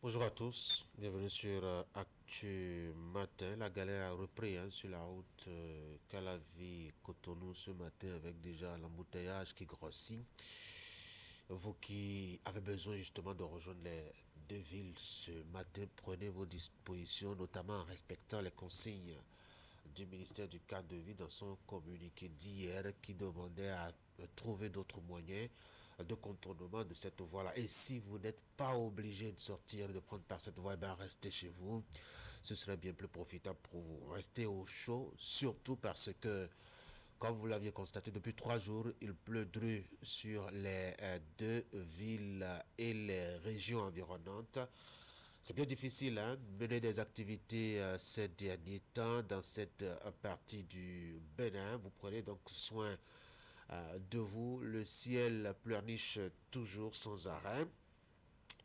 Bonjour à tous, bienvenue sur Actu Matin. La galère a repris sur la route Calavi-Cotonou ce matin avec déjà l'embouteillage qui grossit. Vous qui avez besoin justement de rejoindre les deux villes ce matin, prenez vos dispositions, notamment en respectant les consignes du ministère du cadre de vie dans son communiqué d'hier qui demandait à trouver d'autres moyens de contournement de cette voie-là. Et si vous n'êtes pas obligé de sortir, de prendre par cette voie, ben restez chez vous. Ce serait bien plus profitable pour vous. Restez au chaud, surtout parce que, comme vous l'aviez constaté, depuis 3 jours, il pleut dru sur les deux villes et les régions environnantes. C'est bien difficile de mener des activités ces derniers temps dans cette partie du Bénin. Vous prenez donc soin de vous. Le ciel pleurniche toujours sans arrêt.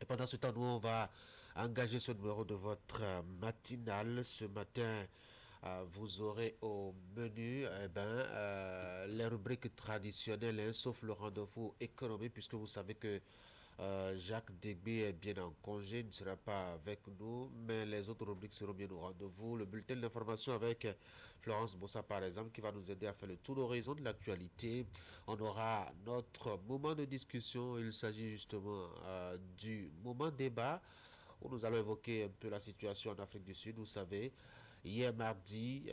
Et pendant ce temps, nous, on va engager ce numéro de votre matinale. Ce matin, vous aurez au menu les rubriques traditionnelles, sauf le rendez-vous économique, puisque vous savez que Jacques Degby est bien en congé, il ne sera pas avec nous, mais les autres rubriques seront bien au rendez-vous. Le bulletin d'information avec Florence Bossa, par exemple, qui va nous aider à faire le tour d'horizon de l'actualité. On aura notre moment de discussion. Il s'agit justement du moment débat où nous allons évoquer un peu la situation en Afrique du Sud. Vous savez, hier mardi,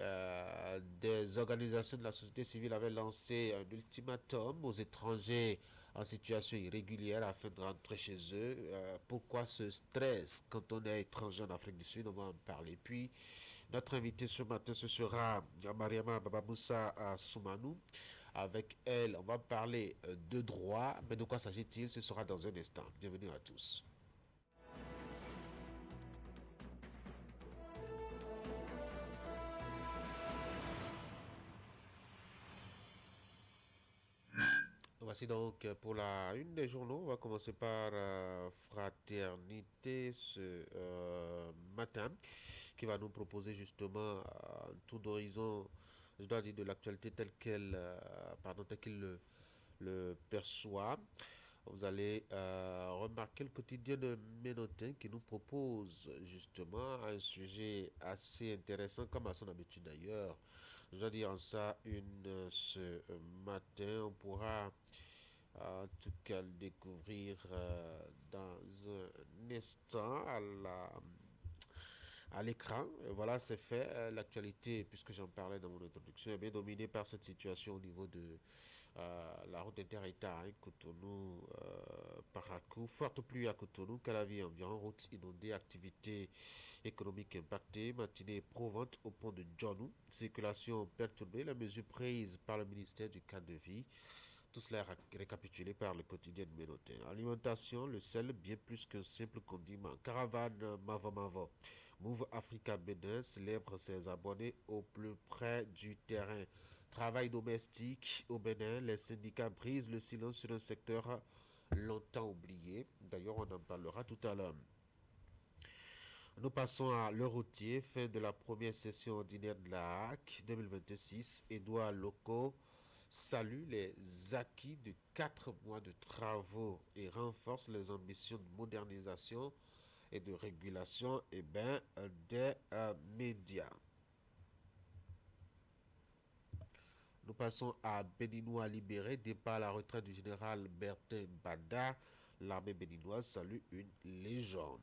des organisations de la société civile avaient lancé un ultimatum aux étrangers en situation irrégulière afin de rentrer chez eux. Pourquoi ce stress quand on est étranger en Afrique du Sud? On va en parler. Puis, notre invité ce matin, ce sera Mariama Babamoussa Soumanou. Avec elle, on va parler de droit. Mais de quoi s'agit-il? Ce sera dans un instant. Bienvenue à tous. Voici donc pour la une des journaux. On va commencer par Fraternité ce matin qui va nous proposer justement un tour d'horizon, je dois dire, de l'actualité telle qu'elle, tel qu'il le perçoit. Vous allez remarquer le quotidien de Ménotin qui nous propose justement un sujet assez intéressant, comme à son habitude d'ailleurs. Je dois dire en ça ce matin. On pourra en tout cas le découvrir dans un instant à l'écran. Voilà, c'est fait. L'actualité, puisque j'en parlais dans mon introduction, est bien dominée par cette situation au niveau de la route inter-État, Cotonou, Parakou. Forte pluie à Cotonou, Calavi environ, route inondée, activité économique impactée, matinée éprouvante au pont de Djonou, circulation perturbée, la mesure prise par le ministère du cadre de vie. Tout cela est récapitulé par le quotidien de Ménotin. Alimentation, le sel, bien plus qu'un simple condiment. Caravane Mavo Mavo. Move Africa Bénin célèbre ses abonnés au plus près du terrain. Travail domestique au Bénin, les syndicats brisent le silence sur un secteur longtemps oublié. D'ailleurs, on en parlera tout à l'heure. Nous passons à Le Routier, fin de la première session ordinaire de la HAC 2026. Édouard Loco salue les acquis de 4 mois de travaux et renforce les ambitions de modernisation et de régulation des médias. Nous passons à Béninois libéré, départ à la retraite du général Bertin Bada. L'armée béninoise salue une légende.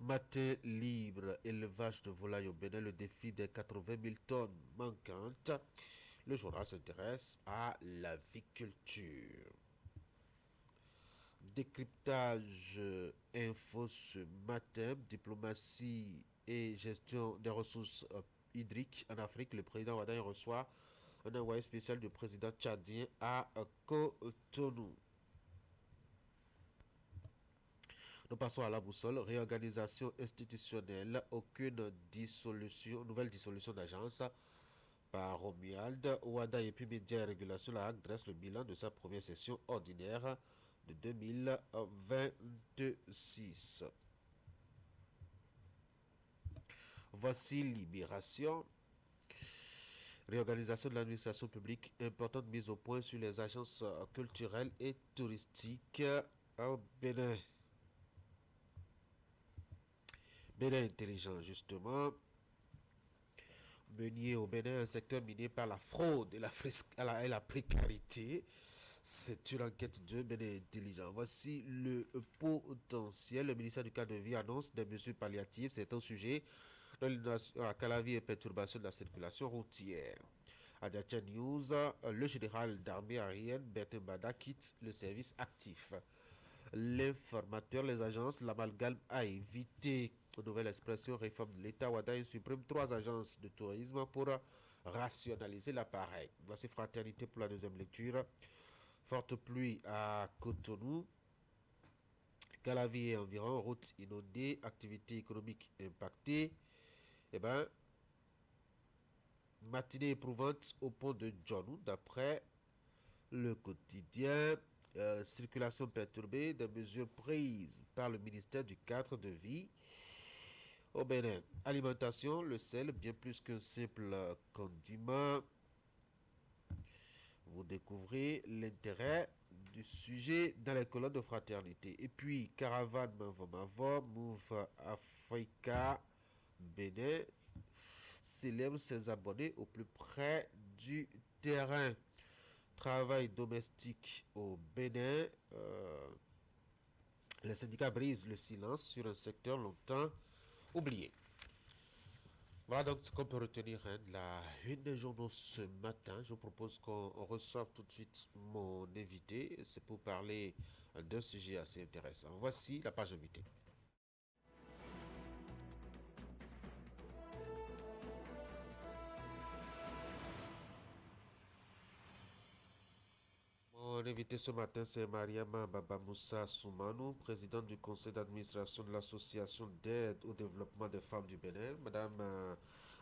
Matin libre, élevage de volailles au Bénin, le défi des 80 000 tonnes manquantes. Le journal s'intéresse à l'aviculture. Décryptage info ce matin, diplomatie et gestion des ressources hydriques en Afrique. Le président Wadaï reçoit un envoyé spécial du président tchadien à Cotonou. Nous passons à la boussole. Réorganisation institutionnelle. Aucune nouvelle dissolution d'agence par Romuald. Ouada et puis Média et Régulation, la HAC dresse le bilan de sa première session ordinaire de 2026. Voici Libération. Réorganisation de l'administration publique, importante mise au point sur les agences culturelles et touristiques. Au Bénin, Bénin intelligent justement, meunier au Bénin, un secteur miné par la fraude et la précarité. C'est une enquête de Bénin intelligent. Voici le potentiel. Le ministère du cadre de vie annonce des mesures palliatives. C'est un sujet dans l'inondation à Calavi et perturbation de la circulation routière. À Djacha News, le général d'armée aérienne Bertin Bada quitte le service actif. L'informateur, les agences, l'amalgame à éviter. Nouvelle expression, réforme de l'État. Ouaddaï supprime 3 agences de tourisme pour rationaliser l'appareil. Voici Fraternité pour la deuxième lecture. Forte pluie à Cotonou. Calavi et environ, routes inondées, activité économique impactée. Eh bien, matinée éprouvante au pont de Djonou, d'après le quotidien. Circulation perturbée, des mesures prises par le ministère du cadre de vie au Bénin. Alimentation, le sel, bien plus qu'un simple condiment. Vous découvrez l'intérêt du sujet dans les colonnes de fraternité. Et puis, Caravane Mavo Mavo, Move Africa, Bénin, célèbre ses abonnés au plus près du terrain. Travail domestique au Bénin. Les syndicats brisent le silence sur un secteur longtemps oublié. Voilà donc ce qu'on peut retenir de la une des journaux ce matin. Je vous propose qu'on reçoive tout de suite mon invité. C'est pour parler d'un sujet assez intéressant. Voici la page invitée. Mon invité ce matin, c'est Mariama Babamoussa Soumanou, présidente du conseil d'administration de l'association d'aide au développement des femmes du Bénin. Madame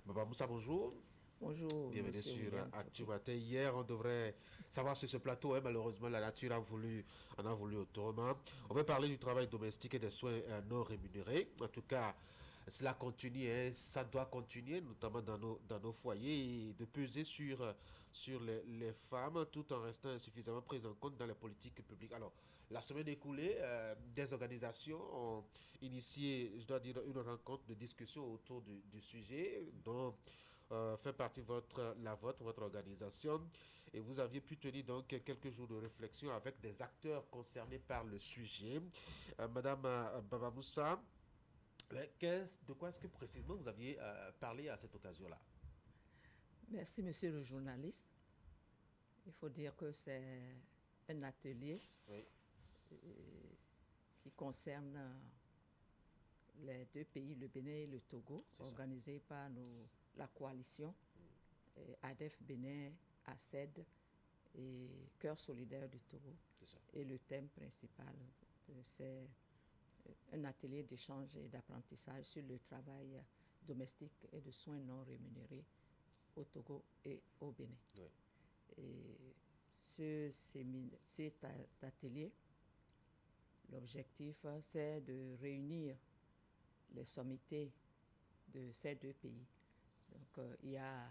Babamoussa, bonjour. Bonjour, Bienvenue Monsieur sur William Actu Toki. Matin. Hier, on devrait savoir sur ce plateau. Hein, malheureusement, la nature en a voulu autrement. On va parler du travail domestique et des soins non rémunérés. En tout cas, cela continue, hein, ça doit continuer, notamment dans nos foyers, et de peser sur les femmes tout en restant suffisamment prises en compte dans les politiques publiques. Alors, la semaine écoulée, des organisations ont initié, je dois dire, une rencontre de discussion autour du sujet, dont fait partie votre organisation. Et vous aviez pu tenir donc quelques jours de réflexion avec des acteurs concernés par le sujet. Madame Babamoussa, de quoi est-ce que précisément vous aviez parlé à cette occasion-là? Merci, Monsieur le journaliste. Il faut dire que c'est un atelier Oui, qui concerne les deux pays, le Bénin et le Togo, c'est ça. organisé par la coalition ADEF Bénin, ACED et Cœur solidaire du Togo. C'est ça. Et le thème principal, c'est un atelier d'échange et d'apprentissage sur le travail domestique et de soins non rémunérés au Togo et au Bénin. Oui. Et cet atelier, l'objectif, c'est de réunir les sommités de ces deux pays. Donc, il y a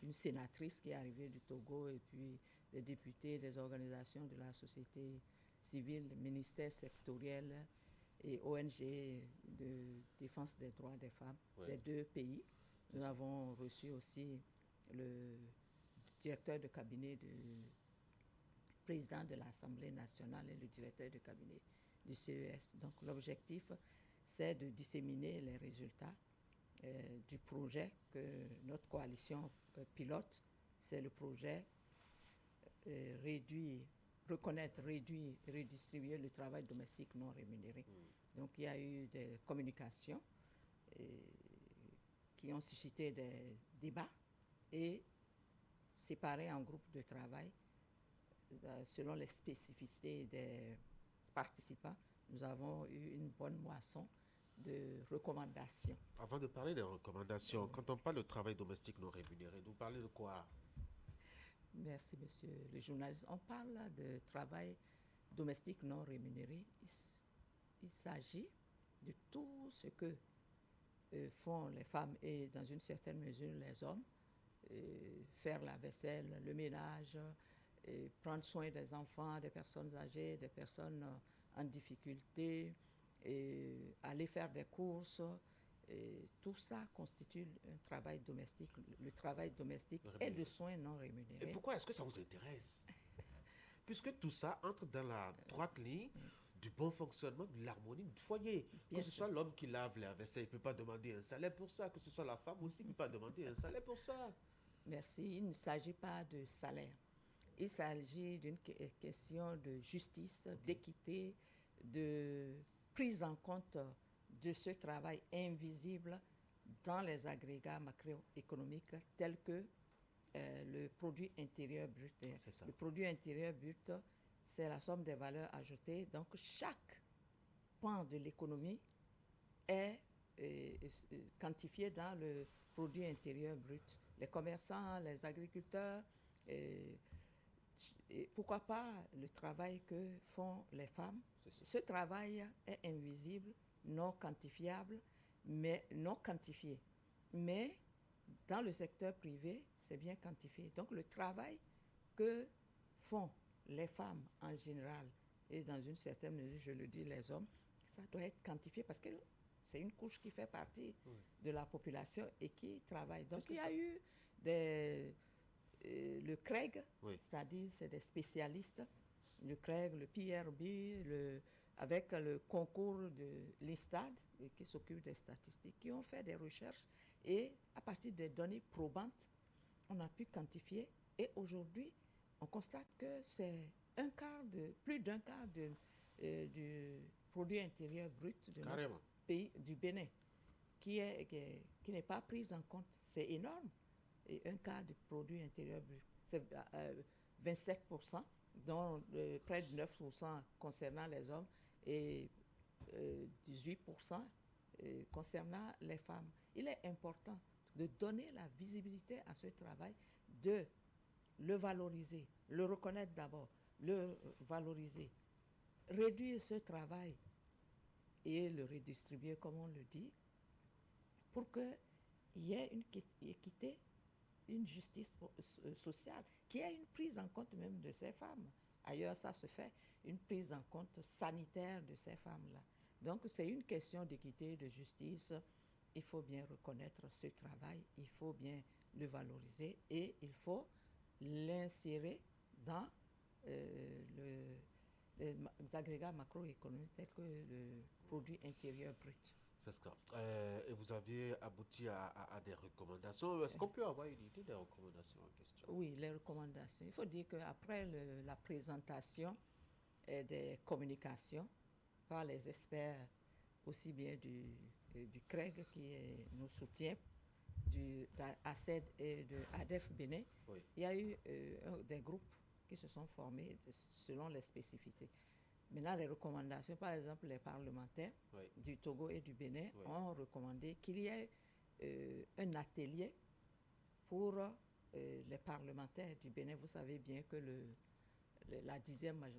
une sénatrice qui est arrivée du Togo et puis des députés des organisations de la société civile, ministères sectoriels et ONG de défense des droits des femmes des deux pays. Nous avons reçu aussi le directeur de cabinet du président de l'Assemblée nationale et le directeur de cabinet du CES. Donc l'objectif, c'est de disséminer les résultats du projet que notre coalition pilote. C'est le projet reconnaître, réduire et redistribuer le travail domestique non rémunéré. Donc il y a eu des communications qui ont suscité des débats et séparés en groupes de travail selon les spécificités des participants. Nous avons eu une bonne moisson de recommandations. Avant de parler des recommandations, quand on parle de travail domestique non rémunéré, vous parlez de quoi? Merci, monsieur le journaliste. On parle de travail domestique non rémunéré. Il s'agit de tout ce que font les femmes et dans une certaine mesure les hommes. Faire la vaisselle, le ménage, prendre soin des enfants, des personnes âgées, des personnes en difficulté, aller faire des courses. Et tout ça constitue un travail domestique, le travail domestique et de soins non rémunérés. Et pourquoi est-ce que ça vous intéresse? Puisque tout ça entre dans la droite ligne du bon fonctionnement, de l'harmonie du foyer. Bien que ce sûr. soit l'homme qui lave les vaisselle, il ne peut pas demander un salaire pour ça. Que ce soit la femme aussi, il ne peut pas demander un salaire pour ça. Merci. Il ne s'agit pas de salaire. Il s'agit d'une question de justice, d'équité, de prise en compte de ce travail invisible dans les agrégats macroéconomiques tels que le produit intérieur brut. C'est ça. Le produit intérieur brut, c'est la somme des valeurs ajoutées. Donc, chaque pan de l'économie est quantifié dans le produit intérieur brut. Les commerçants, les agriculteurs, et pourquoi pas le travail que font les femmes. Ce travail est invisible, non quantifiable, mais non quantifié. Mais dans le secteur privé, c'est bien quantifié. Donc le travail que font les femmes en général, et dans une certaine mesure, je le dis, les hommes, ça doit être quantifié parce que c'est une couche qui fait partie de la population et qui travaille. Donc il y a eu le CREG, c'est-à-dire c'est des spécialistes, le CREG, le PRB, avec le concours de l'ISTAD, qui s'occupe des statistiques, qui ont fait des recherches et à partir des données probantes, on a pu quantifier et aujourd'hui, on constate que c'est plus d'un quart du produit intérieur brut de notre pays, du Bénin, qui n'est pas pris en compte. C'est énorme. Et un quart du produit intérieur brut, c'est 27%, dont près de 9% concernant les hommes et 18% concernant les femmes. Il est important de donner la visibilité à ce travail, de le valoriser, le reconnaître d'abord, le valoriser, réduire ce travail et le redistribuer, comme on le dit, pour qu'il y ait une équité, une justice sociale, qu'il y ait une prise en compte même de ces femmes. Ailleurs, ça se fait, une prise en compte sanitaire de ces femmes-là. Donc, c'est une question d'équité, de justice. Il faut bien reconnaître ce travail, il faut bien le valoriser et il faut l'insérer dans les agrégats macroéconomiques tels que le produit intérieur brut. C'est ça. Et vous aviez abouti à des recommandations. Est-ce qu'on peut avoir une idée des recommandations en question? Oui, les recommandations. Il faut dire qu'après la présentation des communications par les experts, aussi bien du CREG qui nous soutient, du ACED et de ADEF Bénin, il y a eu des groupes qui se sont formés selon les spécificités. Maintenant, les recommandations, par exemple, les parlementaires du Togo et du Bénin ont recommandé qu'il y ait un atelier pour les parlementaires du Bénin. Vous savez bien que la 10e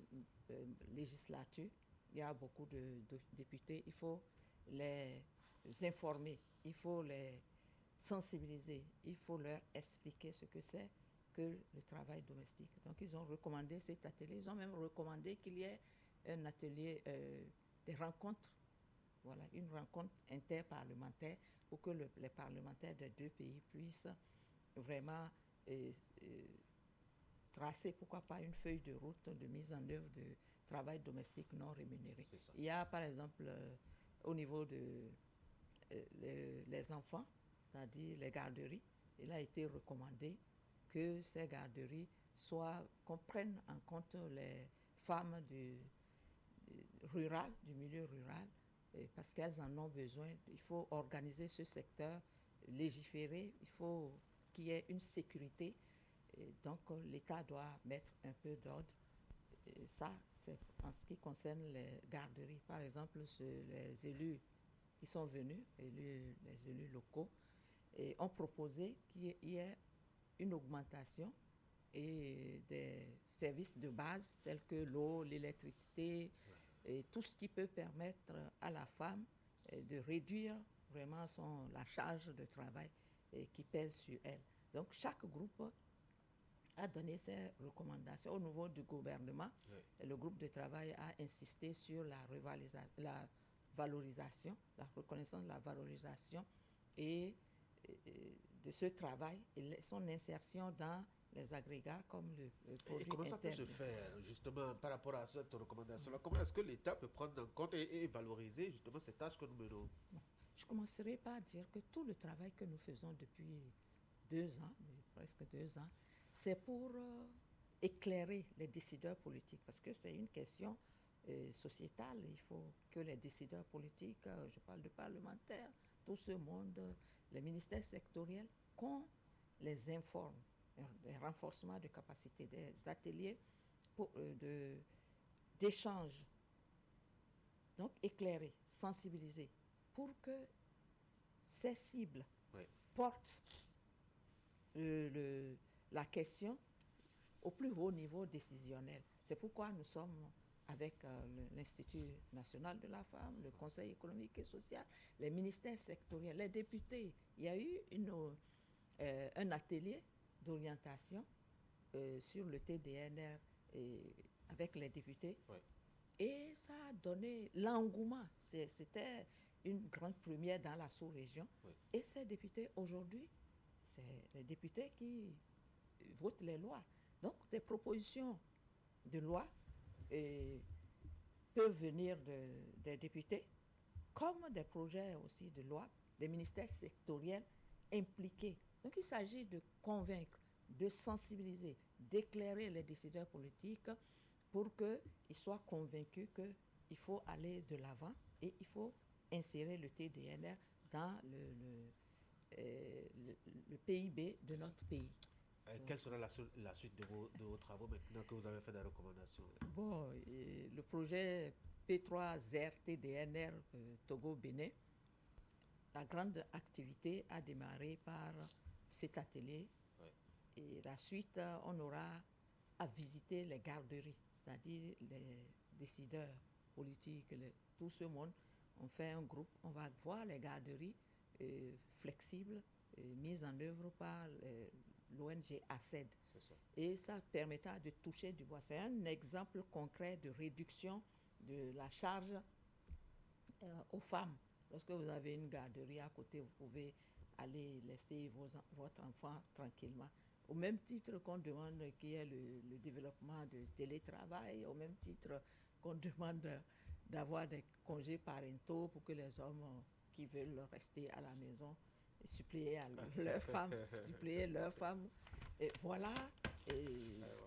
législature, il y a beaucoup de députés. Il faut les informer, il faut les sensibiliser, il faut leur expliquer ce que c'est que le travail domestique. Donc, ils ont recommandé cet atelier. Ils ont même recommandé qu'il y ait un atelier, des rencontres, voilà, une rencontre interparlementaire pour que les parlementaires des deux pays puissent vraiment tracer, pourquoi pas, une feuille de route de mise en œuvre de travail domestique non rémunéré. Il y a, par exemple, au niveau les enfants, c'est-à-dire les garderies, il a été recommandé que ces garderies qu'on prenne en compte les femmes du milieu rural, parce qu'elles en ont besoin. Il faut organiser ce secteur, légiférer, il faut qu'il y ait une sécurité. Et donc, l'État doit mettre un peu d'ordre. Et ça, c'est en ce qui concerne les garderies. Par exemple, les élus qui sont venus, les élus locaux, et ont proposé qu'il y ait une augmentation et des services de base tels que l'eau, l'électricité, et tout ce qui peut permettre à la femme de réduire vraiment la charge de travail qui pèse sur elle. Donc chaque groupe a donné ses recommandations au niveau du gouvernement. Oui. Et le groupe de travail a insisté sur la valorisation, la reconnaissance de la valorisation et de ce travail et son insertion dans les agrégats comme le produit Et comment ça peut se interne. faire, justement, par rapport à cette recommandation-là? Comment est-ce que l'État peut prendre en compte et valoriser, justement, ces tâches que nous menons? Je commencerai par dire que tout le travail que nous faisons depuis 2 ans, presque 2 ans, c'est pour éclairer les décideurs politiques, parce que c'est une question sociétale. Il faut que les décideurs politiques, je parle de parlementaires, tout ce monde, les ministères sectoriels, qu'on les informe, des renforcements de capacités, des ateliers d'échange, donc éclairer, sensibiliser, pour que ces cibles Oui. portent la question au plus haut niveau décisionnel. C'est pourquoi nous sommes avec l'Institut national de la femme, le Conseil économique et social, les ministères sectoriels, les députés. Il y a eu un atelier d'orientation sur le TDNR avec les députés. Oui. Et ça a donné l'engouement. C'était une grande première dans la sous-région. Oui. Et ces députés, aujourd'hui, c'est les députés qui votent les lois. Donc, des propositions de loi peuvent venir des députés, comme des projets aussi de loi des ministères sectoriels impliqués. Donc, il s'agit de convaincre, de sensibiliser, d'éclairer les décideurs politiques pour qu'ils soient convaincus qu'il faut aller de l'avant et il faut insérer le TDNR dans le PIB de notre pays. Quelle sera la suite de vos travaux maintenant que vous avez fait des recommandations? Bon, le projet P3R TDNR Togo-Bénin, la grande activité a démarré par cet atelier. Oui. Et la suite, on aura à visiter les garderies, c'est-à-dire les décideurs politiques, tout ce monde. On fait un groupe, on va voir les garderies flexibles mises en œuvre par l'ONG ACED. C'est ça. Et ça permettra de toucher du bois. C'est un exemple concret de réduction de la charge aux femmes. Lorsque vous avez une garderie à côté, vous pouvez aller laisser votre enfant tranquillement. Au même titre qu'on demande qu'il y ait le développement de télétravail, au même titre qu'on demande d'avoir des congés parentaux pour que les hommes qui veulent rester à la maison suppléer leurs femmes. Et voilà,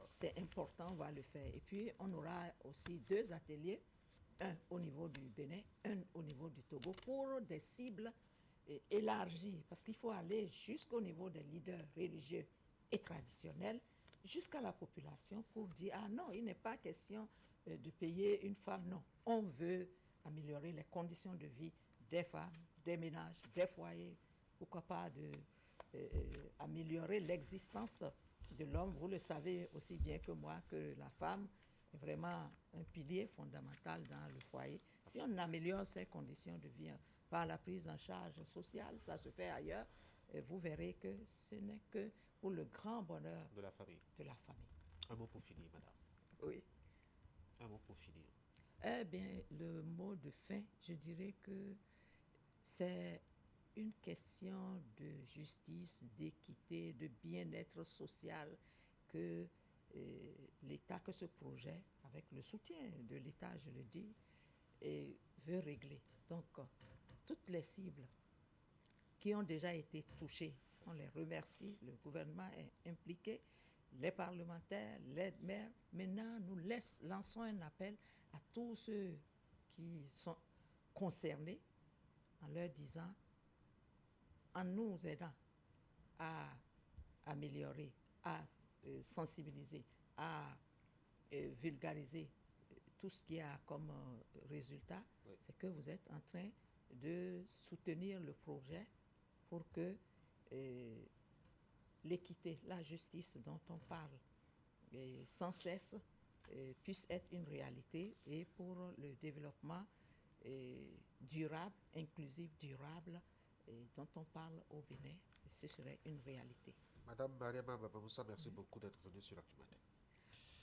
c'est important, on va le faire. Et puis, on aura aussi 2 ateliers, un au niveau du Bénin, un au niveau du Togo, pour des cibles élargies, parce qu'il faut aller jusqu'au niveau des leaders religieux et traditionnels, jusqu'à la population, pour dire, ah non, il n'est pas question de payer une femme, non. On veut améliorer les conditions de vie des femmes, des ménages, des foyers, pourquoi pas améliorer l'existence de l'homme. Vous le savez aussi bien que moi que la femme est vraiment un pilier fondamental dans le foyer. Si on améliore ses conditions de vie par la prise en charge sociale, ça se fait ailleurs, vous verrez que ce n'est que pour le grand bonheur de la famille. Un mot pour finir, madame. Oui. Un mot pour finir. Eh bien, le mot de fin, je dirais que c'est une question de justice, d'équité, de bien-être social que l'État, que ce projet, avec le soutien de l'État, je le dis, veut régler. Donc, toutes les cibles qui ont déjà été touchées, on les remercie, le gouvernement est impliqué, les parlementaires, les maires. Maintenant, nous lançons un appel à tous ceux qui sont concernés en leur disant, en nous aidant à améliorer, à sensibiliser, à vulgariser tout ce qu'il y a comme résultat, oui, c'est que vous êtes en train de soutenir le projet pour que l'équité, la justice dont on parle sans cesse puisse être une réalité, et pour le développement durable, inclusif, durable, dont on parle au Bénin, ce serait une réalité. Madame Mariama Babamoussa, merci beaucoup d'être venue sur Actu Matin.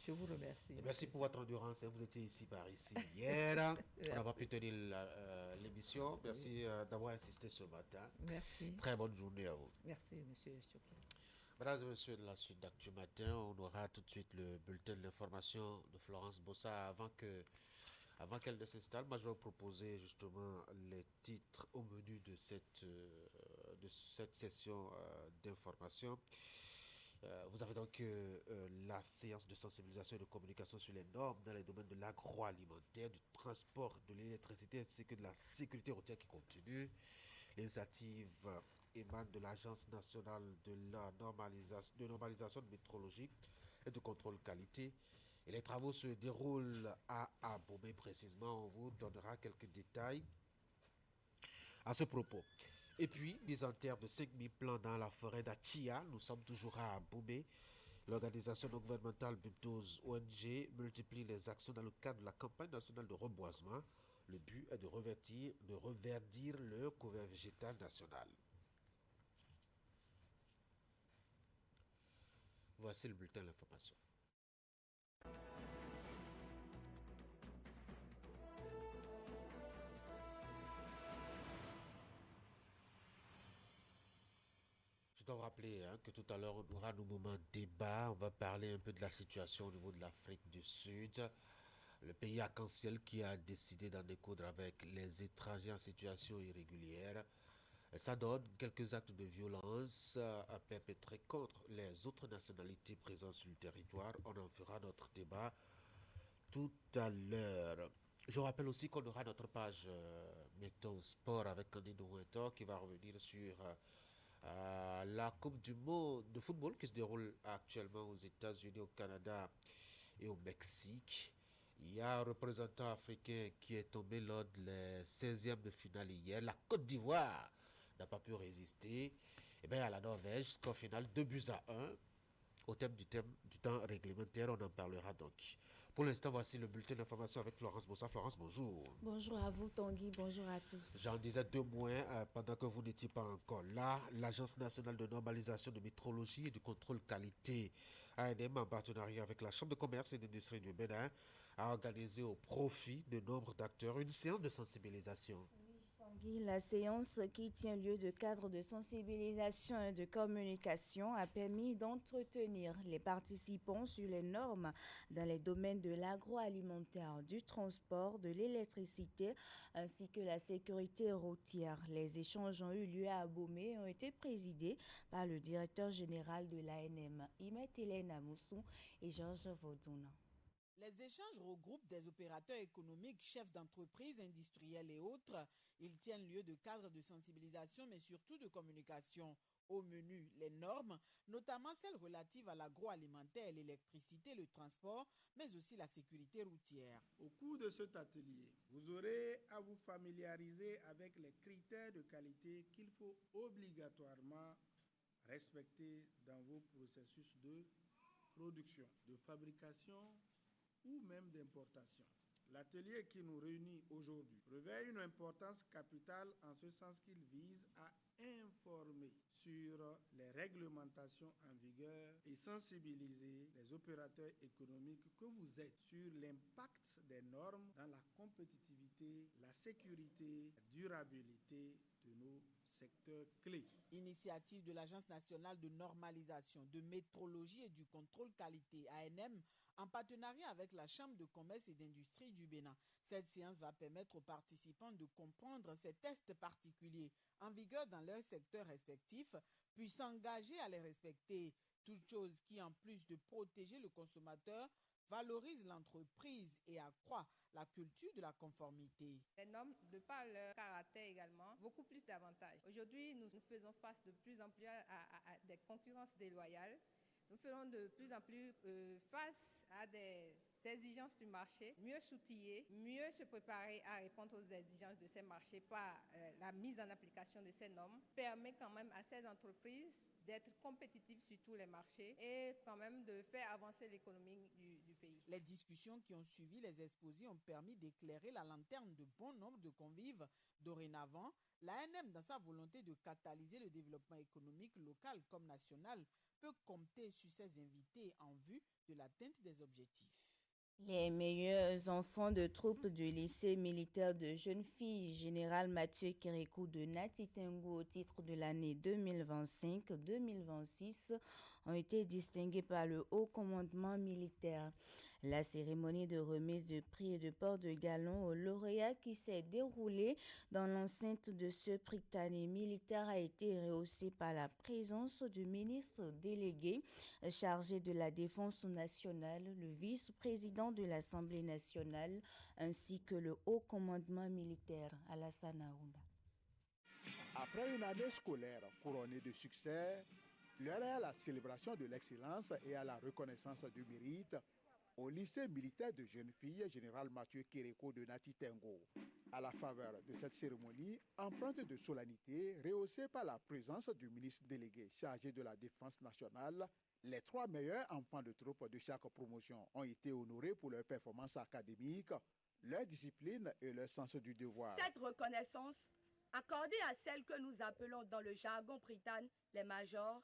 Je vous remercie, Et merci monsieur. pour votre endurance. Vous étiez ici par ici hier. On n'a pas pu Merci. tenir l'émission. Oui. Merci d'avoir insisté ce matin. Merci. Très bonne journée à vous. Merci, monsieur Choquet. Mesdames et messieurs, de la suite d'Actu Matin, on aura tout de suite le bulletin de l'information de Florence Bossa avant qu'elle ne s'installe. Moi, je vais vous proposer justement les titres au menu de cette session d'information. Vous avez donc la séance de sensibilisation et de communication sur les normes dans les domaines de l'agroalimentaire, du transport, de l'électricité ainsi que de la sécurité routière qui continue. L'initiative émane de l'Agence nationale de la normalisation de métrologie et de contrôle qualité. Et les travaux se déroulent à Abomey précisément. On vous donnera quelques détails à ce propos. Et puis, mise en terre de 5000 plants dans la forêt d'Achia. Nous sommes toujours à Abomey. L'organisation non gouvernementale Bubdose ONG multiplie les actions dans le cadre de la campagne nationale de reboisement. Le but est de reverdir le couvert végétal national. Voici le bulletin de l'information. Je dois vous rappeler que tout à l'heure, on aura nos moments de débat. On va parler un peu de la situation au niveau de l'Afrique du Sud. Le pays arc-en-ciel qui a décidé d'en découdre avec les étrangers en situation irrégulière. Ça donne quelques actes de violence perpétrés contre les autres nationalités présentes sur le territoire. On en fera notre débat tout à l'heure. Je rappelle aussi qu'on aura notre page, mettons, sport avec Candido Winter qui va revenir sur la Coupe du Monde de football qui se déroule actuellement aux États-Unis, au Canada et au Mexique. Il y a un représentant africain qui est tombé lors des 16e de finale hier. La Côte d'Ivoire n'a pas pu résister. Et bien à la Norvège, score final 2-1. Au thème du temps réglementaire, on en parlera donc. Pour l'instant, voici le bulletin d'information avec Florence Bossa. Florence, bonjour. Bonjour à vous Tanguy, bonjour à tous. J'en disais deux mots pendant que vous n'étiez pas encore là. L'Agence nationale de normalisation de métrologie et de contrôle qualité, ANM, en partenariat avec la Chambre de commerce et d'industrie du Bénin, a organisé au profit de nombre d'acteurs une séance de sensibilisation. Tanguy, la séance qui tient lieu de cadre de sensibilisation et de communication a permis d'entretenir les participants sur les normes dans les domaines de l'agroalimentaire, du transport, de l'électricité ainsi que la sécurité routière. Les échanges ont eu lieu à Abomey et ont été présidés par le directeur général de l'ANM, Imet Hélène Amoussou et Georges Vaudouna. Les échanges regroupent des opérateurs économiques, chefs d'entreprise, industriels et autres. Ils tiennent lieu de cadres de sensibilisation, mais surtout de communication. Au menu, les normes, notamment celles relatives à l'agroalimentaire, l'électricité, le transport, mais aussi la sécurité routière. Au cours de cet atelier, vous aurez à vous familiariser avec les critères de qualité qu'il faut obligatoirement respecter dans vos processus de production, de fabrication ou même d'importation. L'atelier qui nous réunit aujourd'hui revêt une importance capitale en ce sens qu'il vise à informer sur les réglementations en vigueur et sensibiliser les opérateurs économiques que vous êtes sur l'impact des normes dans la compétitivité, la sécurité, la durabilité de nos secteurs clés. Initiative de l'Agence nationale de normalisation, de métrologie et du contrôle qualité, ANM, en partenariat avec la Chambre de commerce et d'industrie du Bénin. Cette séance va permettre aux participants de comprendre ces tests particuliers en vigueur dans leur secteur respectif, puis s'engager à les respecter. Toute chose qui, en plus de protéger le consommateur, valorise l'entreprise et accroît la culture de la conformité. Les normes, de par leur caractère également, beaucoup plus d'avantages. Aujourd'hui, nous faisons face de plus en plus à des concurrences déloyales. Nous faisons de plus en plus face à des exigences du marché, mieux s'outiller, mieux se préparer à répondre aux exigences de ces marchés par la mise en application de ces normes, permet quand même à ces entreprises d'être compétitives sur tous les marchés et quand même de faire avancer l'économie du pays. Les discussions qui ont suivi les exposés ont permis d'éclairer la lanterne de bon nombre de convives. Dorénavant, l'ANM, dans sa volonté de catalyser le développement économique local comme national, peut compter sur ses invités en vue de l'atteinte des objectifs. Les meilleurs enfants de troupe du lycée militaire de jeunes filles Général Mathieu Kérékou de Nati Tengu au titre de l'année 2025-2026 ont été distingués par le haut commandement militaire. La cérémonie de remise de prix et de port de galon aux lauréats qui s'est déroulée dans l'enceinte de ce Prytanée militaire a été rehaussée par la présence du ministre délégué chargé de la défense nationale, le vice-président de l'Assemblée nationale ainsi que le haut commandement militaire Alassane Aounda. Après une année scolaire couronnée de succès, l'heure est à la célébration de l'excellence et à la reconnaissance du mérite au lycée militaire de jeunes filles Général Mathieu Kérékou de Nati Tengu. À la faveur de cette cérémonie, empreinte de solennité, rehaussée par la présence du ministre délégué chargé de la défense nationale, les 3 meilleurs enfants de troupe de chaque promotion ont été honorés pour leur performance académique, leur discipline et leur sens du devoir. Cette reconnaissance, accordée à celles que nous appelons dans le jargon prytane les majors,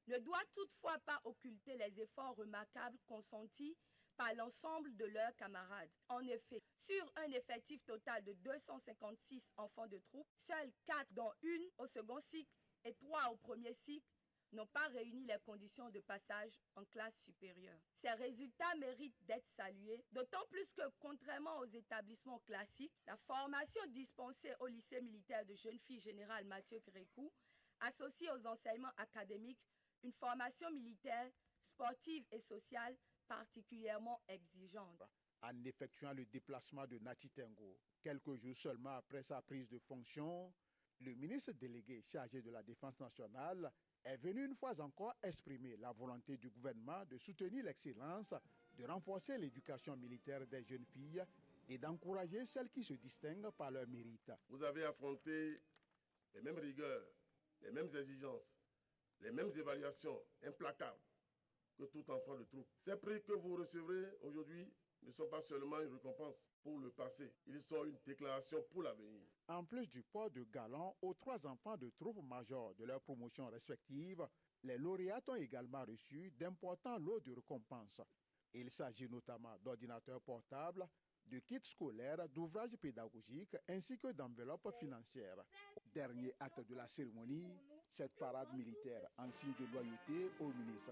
ne doit toutefois pas occulter les efforts remarquables consentis par l'ensemble de leurs camarades. En effet, sur un effectif total de 256 enfants de troupe, seuls 4, dont une au second cycle et 3 au premier cycle, n'ont pas réuni les conditions de passage en classe supérieure. Ces résultats méritent d'être salués, d'autant plus que, contrairement aux établissements classiques, la formation dispensée au lycée militaire de jeunes filles Général Mathieu Kérékou associe aux enseignements académiques une formation militaire, sportive et sociale particulièrement exigeante. En effectuant le déplacement de Nati Tengu, quelques jours seulement après sa prise de fonction, le ministre délégué chargé de la Défense nationale est venu une fois encore exprimer la volonté du gouvernement de soutenir l'excellence, de renforcer l'éducation militaire des jeunes filles et d'encourager celles qui se distinguent par leur mérite. Vous avez affronté les mêmes rigueurs, les mêmes exigences, les mêmes évaluations implacables que tout enfant de troupe. Ces prix que vous recevrez aujourd'hui ne sont pas seulement une récompense pour le passé, ils sont une déclaration pour l'avenir. En plus du port de galon aux 3 enfants de troupe major de leurs promotions respectives, les lauréats ont également reçu d'importants lots de récompenses. Il s'agit notamment d'ordinateurs portables, de kits scolaires, d'ouvrages pédagogiques ainsi que d'enveloppes financières. Dernier acte de la cérémonie, cette parade militaire en signe de loyauté au ministre.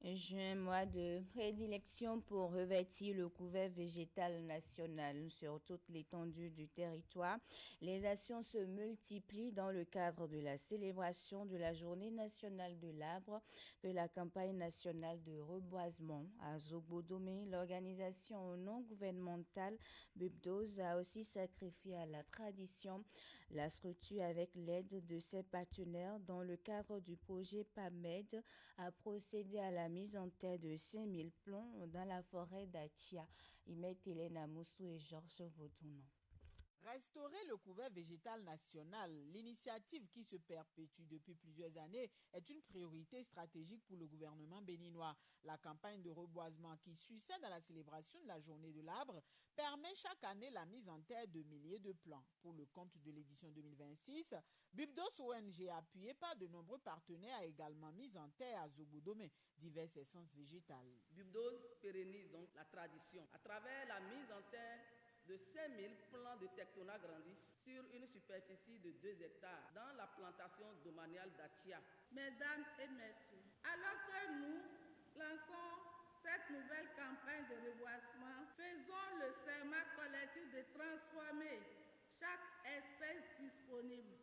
Juin, mois de prédilection pour revêtir le couvert végétal national sur toute l'étendue du territoire. Les actions se multiplient dans le cadre de la célébration de la Journée nationale de l'arbre, de la campagne nationale de reboisement. À Zogbodomé, l'organisation non gouvernementale Bubdos a aussi sacrifié à la tradition. La structure, avec l'aide de ses partenaires dans le cadre du projet PAMED, a procédé à la mise en terre de 5000 plombs dans la forêt d'Achia. Imet Hélène Moussou et Georges Vautounon. Restaurer le couvert végétal national, l'initiative qui se perpétue depuis plusieurs années, est une priorité stratégique pour le gouvernement béninois. La campagne de reboisement qui succède à la célébration de la journée de l'arbre permet chaque année la mise en terre de milliers de plants. Pour le compte de l'édition 2026, Bubdos ONG, appuyé par de nombreux partenaires, a également mis en terre à Zogbodomé diverses essences végétales. Bubdos pérennise donc la tradition à travers la mise en terre de 5000 plants de Tectona grandis sur une superficie de 2 hectares dans la plantation domaniale d'Achia. Mesdames et messieurs, alors que nous lançons cette nouvelle campagne de reboisement, faisons le serment collectif de transformer chaque espèce disponible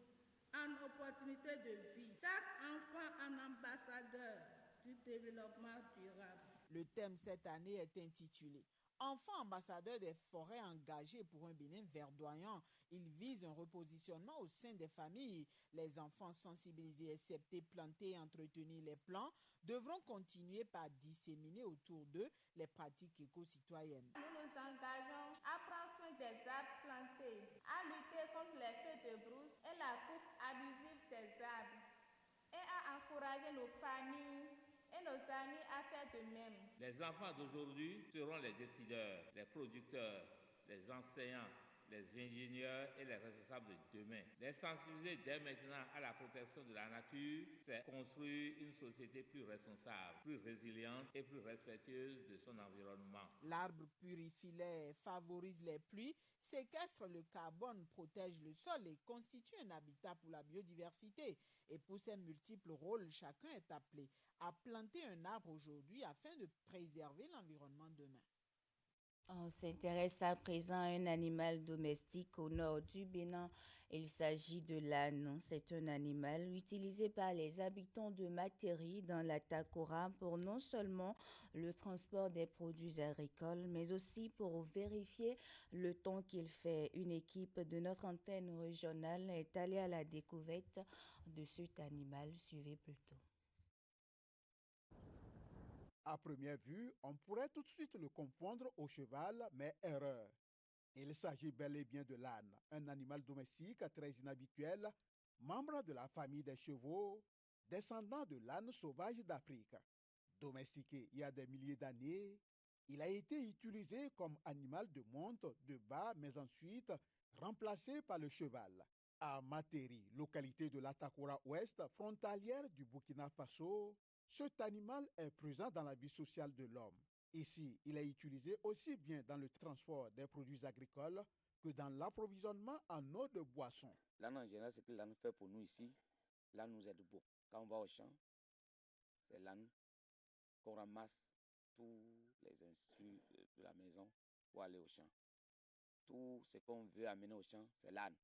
en opportunité de vie, chaque enfant en ambassadeur du développement durable. Le thème cette année est intitulé Enfant ambassadeur des forêts engagés pour un Bénin verdoyant, il vise un repositionnement au sein des familles. Les enfants sensibilisés, excepté planter et entretenir les plants, devront continuer par disséminer autour d'eux les pratiques éco-citoyennes. Nous nous engageons à prendre soin des arbres plantés, à lutter contre les feux de brousse et la coupe abusive des arbres, et à encourager nos familles et nos amis à faire de même. Les enfants d'aujourd'hui seront les décideurs, les producteurs, les enseignants, les ingénieurs et les responsables de demain. Les sensibiliser dès maintenant à la protection de la nature, c'est construire une société plus responsable, plus résiliente et plus respectueuse de son environnement. L'arbre purifie l'air, favorise les pluies, séquestre le carbone, protège le sol et constitue un habitat pour la biodiversité. Et pour ses multiples rôles, chacun est appelé à planter un arbre aujourd'hui afin de préserver l'environnement demain. On s'intéresse à présent à un animal domestique au nord du Bénin. Il s'agit de l'âne. C'est un animal utilisé par les habitants de Materi dans la Takora pour non seulement le transport des produits agricoles, mais aussi pour vérifier le temps qu'il fait. Une équipe de notre antenne régionale est allée à la découverte de cet animal. Suivez plutôt. À première vue, on pourrait tout de suite le confondre au cheval, mais erreur. Il s'agit bel et bien de l'âne, un animal domestique très inhabituel, membre de la famille des chevaux, descendant de l'âne sauvage d'Afrique. Domestiqué il y a des milliers d'années, il a été utilisé comme animal de monte, de bas, mais ensuite remplacé par le cheval. À Materi, localité de l'Atakora Ouest, frontalière du Burkina Faso, cet animal est présent dans la vie sociale de l'homme. Ici, il est utilisé aussi bien dans le transport des produits agricoles que dans l'approvisionnement en eau de boisson. L'âne en général, ce que l'âne fait pour nous ici, l'âne nous aide beaucoup. Quand on va au champ, c'est l'âne qu'on ramasse tous les instruments de la maison pour aller au champ. Tout ce qu'on veut amener au champ, c'est l'âne.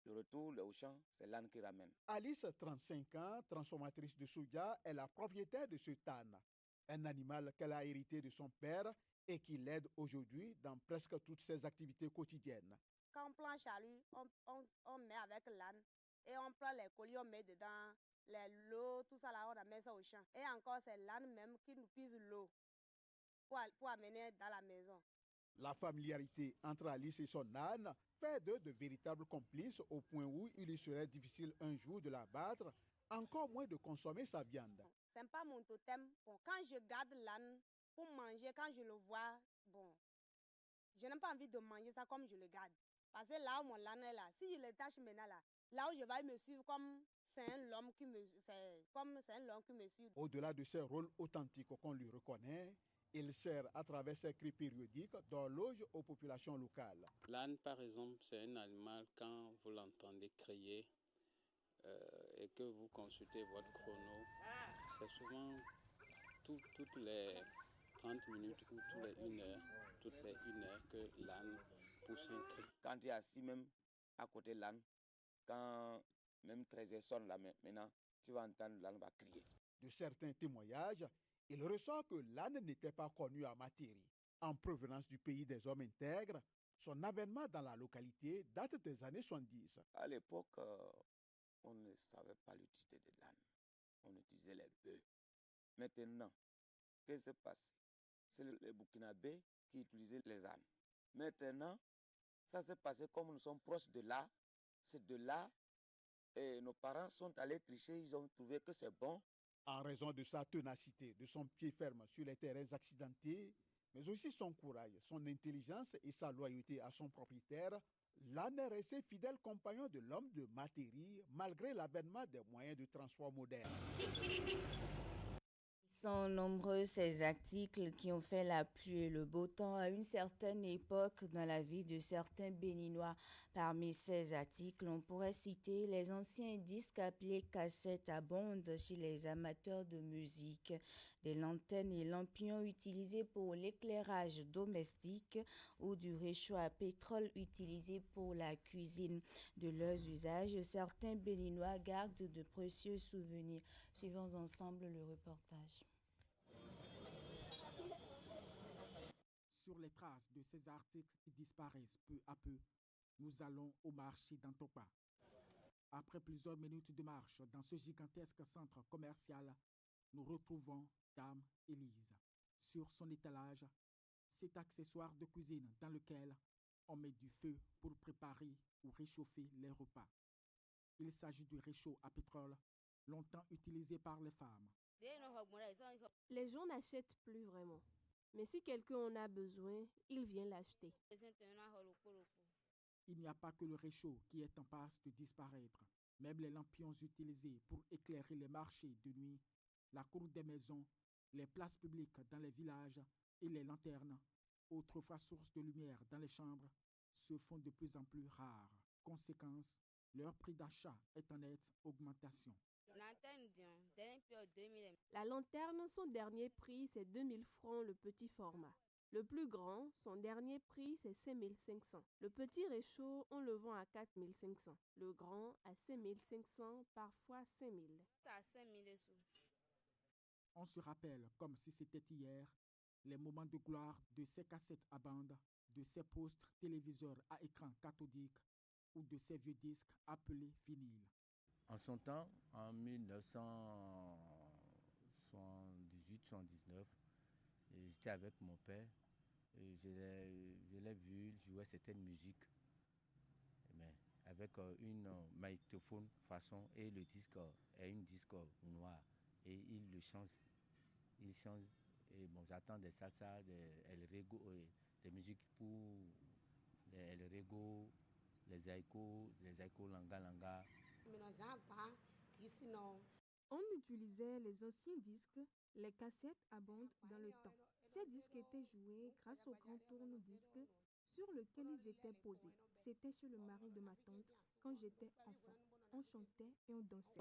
Le retour au champ, c'est l'âne qui ramène. Alice, 35 ans, transformatrice de soja, est la propriétaire de ce âne. Un animal qu'elle a hérité de son père et qui l'aide aujourd'hui dans presque toutes ses activités quotidiennes. Quand on prend chalut, on met avec l'âne et on prend les colis, on met dedans les lots, tout ça là, on met ça au champ. Et encore, c'est l'âne même qui nous pise l'eau pour amener dans la maison. La familiarité entre Alice et son âne fait d'eux de véritables complices au point où il lui serait difficile un jour de l'abattre, encore moins de consommer sa viande. C'est pas mon totem. Bon, quand je garde l'âne pour manger, quand je le vois, bon, je n'ai pas envie de manger ça comme je le garde. Parce que là où mon âne est là, si je le tâche maintenant là où je vais me suivre comme c'est un homme qui me suit. Au-delà de ses rôles authentiques qu'on lui reconnaît, il sert à travers ses cris périodiques d'horloge aux populations locales. L'âne, par exemple, c'est un animal, quand vous l'entendez crier et que vous consultez votre chrono, c'est souvent toutes les 30 minutes ou toutes les 1 heure que l'âne pousse un cri. Quand tu es assis même à côté de l'âne, quand même 13h sonne là maintenant, tu vas entendre l'âne va crier. De certains témoignages, il ressort que l'âne n'était pas connu à Materi. En provenance du pays des hommes intègres, son avènement dans la localité date des années 70. À l'époque, on ne savait pas l'utilité de l'âne. On utilisait les bœufs. Maintenant, qu'est-ce qui s'est passé? C'est les Burkinabés qui utilisaient les ânes. Maintenant, ça s'est passé comme nous sommes proches de là. C'est de là et nos parents sont allés tricher. Ils ont trouvé que c'est bon. En raison de sa ténacité, de son pied ferme sur les terrains accidentés, mais aussi son courage, son intelligence et sa loyauté à son propriétaire, l'âne est resté fidèle compagnon de l'homme de Materi, malgré l'avènement des moyens de transport modernes. Sont nombreux ces articles qui ont fait la pluie et le beau temps à une certaine époque dans la vie de certains Béninois. Parmi ces articles, on pourrait citer les anciens disques appelés cassettes à bande chez les amateurs de musique, des lanternes et lampions utilisés pour l'éclairage domestique ou du réchaud à pétrole utilisé pour la cuisine. De leurs usages, certains Béninois gardent de précieux souvenirs. Suivons ensemble le reportage. les traces de ces articles qui disparaissent peu à peu, nous allons au marché d'Antopa. Après plusieurs minutes de marche dans ce gigantesque centre commercial, nous retrouvons Dame Élise. Sur son étalage, cet accessoire de cuisine dans lequel on met du feu pour préparer ou réchauffer les repas. Il s'agit du réchaud à pétrole, longtemps utilisé par les femmes. Les gens n'achètent plus vraiment. Mais si quelqu'un en a besoin, il vient l'acheter. Il n'y a pas que le réchaud qui est en passe de disparaître. Même les lampions utilisés pour éclairer les marchés de nuit, la cour des maisons, les places publiques dans les villages et les lanternes, autrefois source de lumière dans les chambres, se font de plus en plus rares. Conséquence, leur prix d'achat est en nette augmentation. La lanterne, son dernier prix, c'est 2000 francs le petit format. Le plus grand, son dernier prix, c'est 5500. Le petit réchaud, on le vend à 4500. Le grand, à 5500, parfois 5000. On se rappelle, comme si c'était hier, les moments de gloire de ces cassettes à bande, de ces postes téléviseurs à écran cathodique ou de ces vieux disques appelés vinyles. En son temps, en 1978-79, j'étais avec mon père. Et je l'ai vu jouer certaines musiques, mais avec une magnétophone façon et le disque est un disque noir et il le change. Il change et bon, j'attends des salsa, des musiques pour les El Rego, les aiko langa langa. On utilisait les anciens disques, les cassettes à bande dans le temps. Ces disques étaient joués grâce au grand tourne-disque sur lequel ils étaient posés. C'était chez le mari de ma tante quand j'étais enfant. On chantait et on dansait.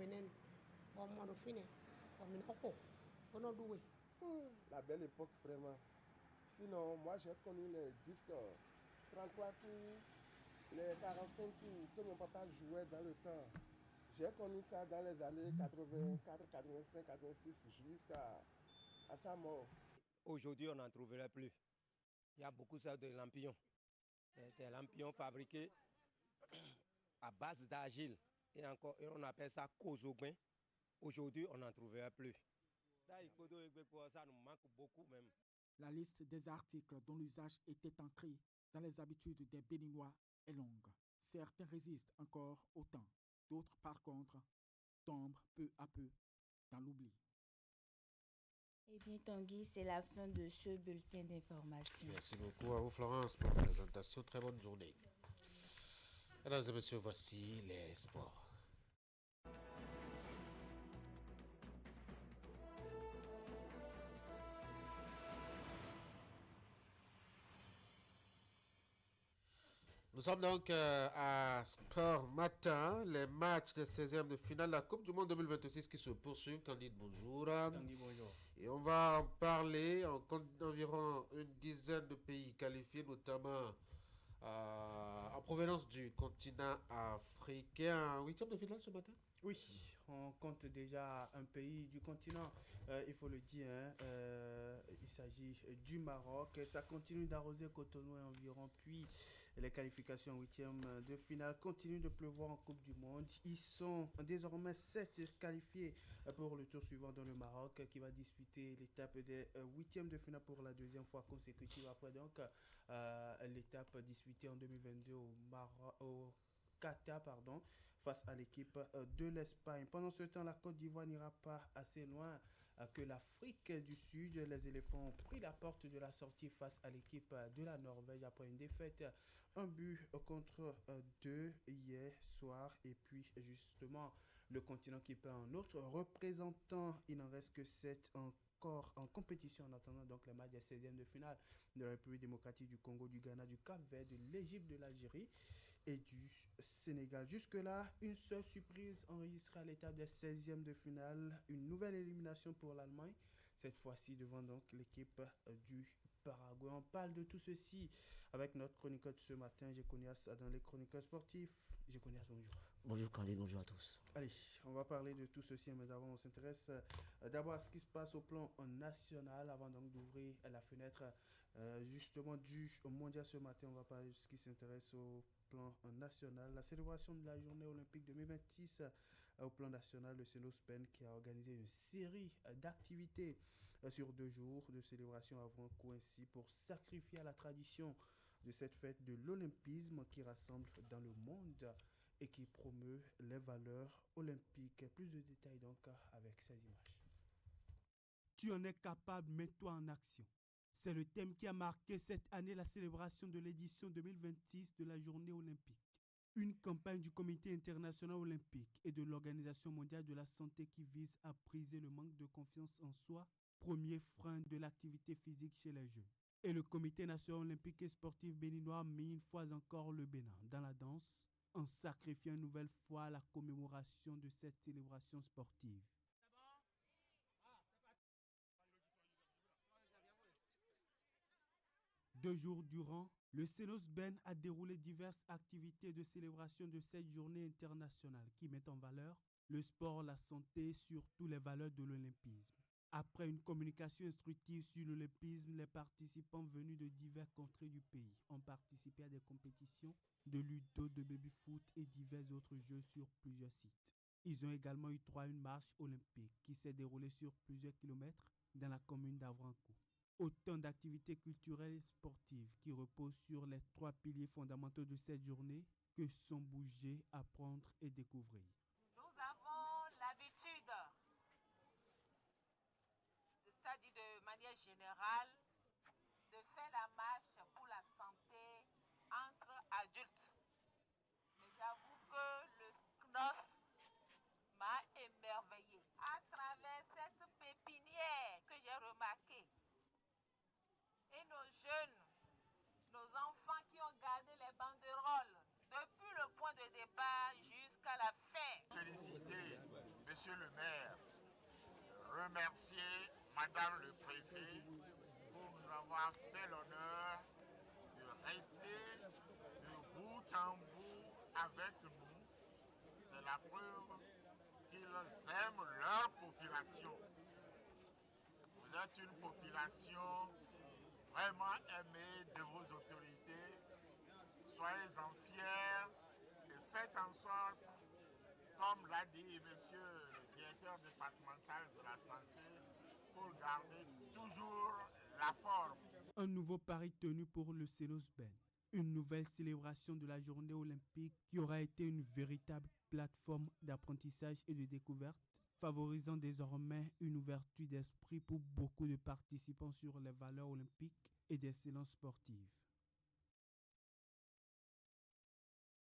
La belle époque, vraiment. Sinon, moi j'ai connu les disques 33 tours, les 45 tours que mon papa jouait dans le temps. J'ai connu ça dans les années 84, 85, 86 jusqu'à sa mort. Aujourd'hui, on n'en trouverait plus. Il y a beaucoup de lampions. Des lampions fabriqués à base d'argile. Et on appelle ça kozogbin. Aujourd'hui, on n'en trouverait plus. Ça nous manque beaucoup même. La liste des articles dont l'usage était ancré dans les habitudes des Béninois est longue. Certains résistent encore au temps. D'autres, par contre, tombent peu à peu dans l'oubli. Eh bien, Tanguy, c'est la fin de ce bulletin d'information. Merci beaucoup à vous, Florence, pour la présentation. Très bonne journée. Mesdames et messieurs, voici les sports. Nous sommes donc à Sport Matin, les matchs de 16e de finale de la Coupe du Monde 2026 qui se poursuivent. Candide, bonjour. Tanguy, bonjour. Et on va en parler. On compte environ une dizaine de pays qualifiés, notamment en provenance du continent africain. 8e de finale ce matin? Oui, on compte déjà un pays du continent, il faut le dire, il s'agit du Maroc. Ça continue d'arroser Cotonou et environ, puis les qualifications 8e de finale continuent de pleuvoir en Coupe du Monde. Ils sont désormais 7 qualifiés pour le tour suivant dans le Maroc qui va disputer l'étape des 8e de finale pour la deuxième fois consécutive après donc l'étape disputée en 2022 au Qatar, face à l'équipe de l'Espagne. Pendant ce temps, la Côte d'Ivoire n'ira pas assez loin que l'Afrique du Sud. Les éléphants ont pris la porte de la sortie face à l'équipe de la Norvège après une défaite, un but contre 2 hier soir. Et puis justement, le continent qui perd un autre représentant. Il n'en reste que 7 encore en compétition en attendant donc les matchs des 16e de finale de la République démocratique du Congo, du Ghana, du Cap-Vert, de l'Égypte, de l'Algérie et du Sénégal. Jusque-là, une seule surprise enregistrée à l'étape des 16e de finale. Une nouvelle élimination pour l'Allemagne, cette fois-ci devant donc l'équipe du Paraguay. On parle de tout ceci avec notre chroniqueur de ce matin, Jekonias, dans les chroniqueurs sportifs. Jekonias, bonjour. Bonjour Candide, bonjour à tous. Allez, on va parler de tout ceci, mais avant on s'intéresse d'abord à ce qui se passe au plan national avant donc d'ouvrir la fenêtre Justement, du mondial ce matin, on va parler de ce qui s'intéresse au plan national. La célébration de la journée olympique 2026 au plan national, le CENOSPEN qui a organisé une série d'activités sur 2 jours de célébration avant ainsi pour sacrifier à la tradition de cette fête de l'olympisme qui rassemble dans le monde et qui promeut les valeurs olympiques. Plus de détails donc avec ces images. Tu en es capable, mets-toi en action. C'est le thème qui a marqué cette année la célébration de l'édition 2026 de la Journée olympique. Une campagne du Comité international olympique et de l'Organisation mondiale de la santé qui vise à briser le manque de confiance en soi, premier frein de l'activité physique chez les jeunes. Et le Comité national olympique et sportif béninois a mis une fois encore le Bénin dans la danse en sacrifiant une nouvelle fois à la commémoration de cette célébration sportive. 2 jours durant, le CENOSBEN a déroulé diverses activités de célébration de cette journée internationale qui mettent en valeur le sport, la santé et surtout les valeurs de l'olympisme. Après une communication instructive sur l'olympisme, les participants venus de divers contrées du pays ont participé à des compétitions de ludo, de baby-foot et divers autres jeux sur plusieurs sites. Ils ont également eu droit à une marche olympique qui s'est déroulée sur plusieurs kilomètres dans la commune d'Avrancourt. Autant d'activités culturelles et sportives qui reposent sur les 3 piliers fondamentaux de cette journée que sont bouger, apprendre et découvrir. Nous avons l'habitude, c'est-à-dire de manière générale, de faire la marche pour la santé entre adultes. Mais j'avoue que le SCNOS m'a émerveillée. À travers cette pépinière que j'ai remarquée, et nos jeunes, nos enfants qui ont gardé les banderoles depuis le point de départ jusqu'à la fin. Féliciter Monsieur le maire, remercier Madame le préfet pour nous avoir fait l'honneur de rester de bout en bout avec nous. C'est la preuve qu'ils aiment leur population. Vous êtes une population vraiment aimée de vos autorités. Soyez-en fiers et faites en sorte, comme l'a dit monsieur le directeur départemental de la santé, pour garder toujours la forme. Un nouveau pari tenu pour le CENOSBEN. Une nouvelle célébration de la journée olympique qui aura été une véritable plateforme d'apprentissage et de découverte, favorisant désormais une ouverture d'esprit pour beaucoup de participants sur les valeurs olympiques et d'excellence sportive.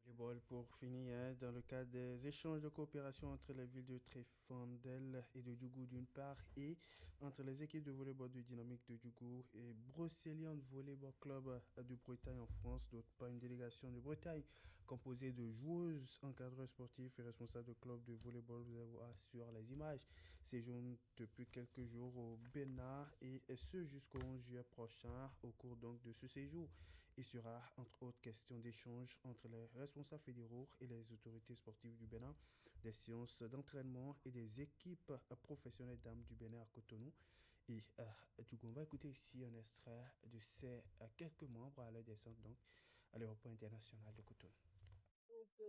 Volleyball pour finir, dans le cadre des échanges de coopération entre les villes de Tréfondel et de Djougou d'une part et entre les équipes de volleyball de Dynamique de Djougou et Brocéliande Volleyball Club de Bretagne en France, d'autre part une délégation de Bretagne composée de joueuses, encadreurs sportifs et responsables de clubs de volleyball, vous allez voir sur les images, séjournent depuis quelques jours au Bénin et ce jusqu'au 11 juillet prochain au cours donc de ce séjour. Il sera entre autres question d'échange entre les responsables fédéraux et les autorités sportives du Bénin, des séances d'entraînement et des équipes professionnelles dames du Bénin à Cotonou. Et on va écouter ici un extrait de ces quelques membres à la descente donc à l'aéroport international de Cotonou.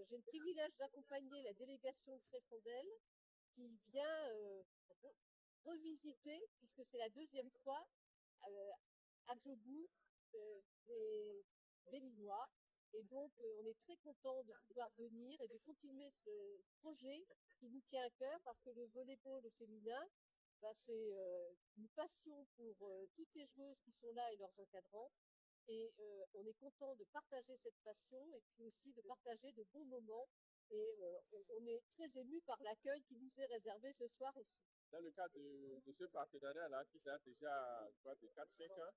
J'ai le privilège d'accompagner la délégation de Tréfondel qui vient revisiter, puisque c'est la 2e fois, à Djougou, les Béninois. Et donc, on est très content de pouvoir venir et de continuer ce projet qui nous tient à cœur parce que le volleyball féminin, c'est une passion pour toutes les joueuses qui sont là et leurs encadrants. Et on est content de partager cette passion et puis aussi de partager de bons moments. Et on est très ému par l'accueil qui nous est réservé ce soir ici. Dans le cadre de ce partenariat-là, qui a déjà de 4-5 ans,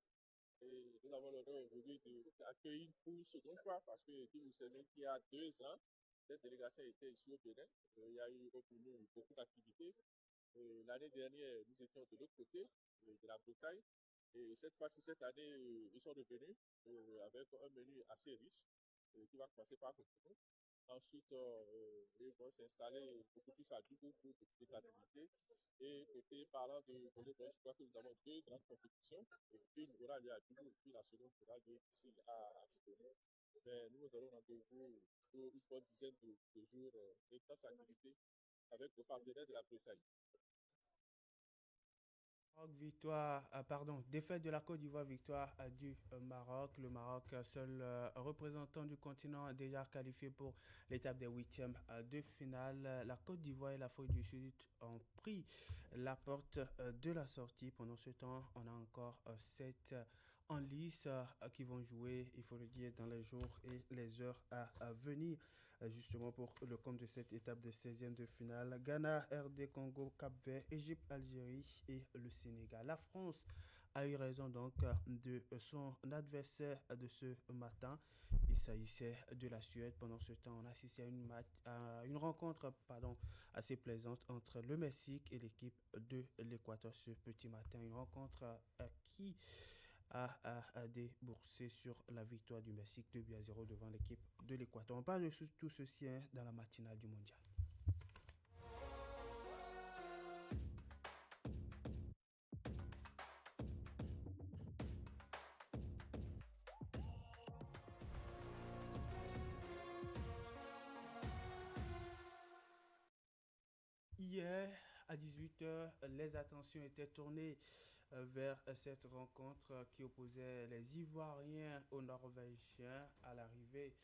et nous avons l'honneur aujourd'hui d'accueillir pour une seconde fois parce que vous savez qu'il y a 2 ans, cette délégation était ici au Bénin. Il y a eu beaucoup d'activités. L'année dernière, nous étions de l'autre côté de la Bretagne. Et cette fois-ci, cette année, ils sont revenus avec un menu assez riche qui va passer par Cotonou. Ensuite, ils vont s'installer beaucoup plus à Djougou pour beaucoup d'activités. Et côté parlant de volleyball, je crois que nous avons deux grandes compétitions. Une aura lieu à Djougou, puis la seconde aura lieu ici à Cotonou. Mais nous aurons rendez-vous pour une bonne dizaine de jours d'intenses activités avec nos partenaires de la Bretagne. Défaite de la Côte d'Ivoire, victoire du Maroc. Le Maroc, seul représentant du continent déjà qualifié pour l'étape des huitièmes de finale. La Côte d'Ivoire et l'Afrique du Sud ont pris la porte de la sortie. Pendant ce temps, on a encore 7 en lice qui vont jouer, il faut le dire, dans les jours et les heures à venir. Justement pour le compte de cette étape des 16e de finale. Ghana, RD Congo, Cap-Vert, Égypte, Algérie et le Sénégal. La France a eu raison donc de son adversaire de ce matin. Il s'agissait de la Suède. Pendant ce temps, on a assisté à une rencontre assez plaisante entre le Mexique et l'équipe de l'Équateur ce petit matin. Une rencontre qui a déboursé sur la victoire du Mexique 2-0 devant l'équipe de l'Équateur. On parle de tout ceci dans la matinale du mondial. Hier, à 18h, les attentions étaient tournées vers cette rencontre qui opposait les Ivoiriens aux Norvégiens à l'arrivée,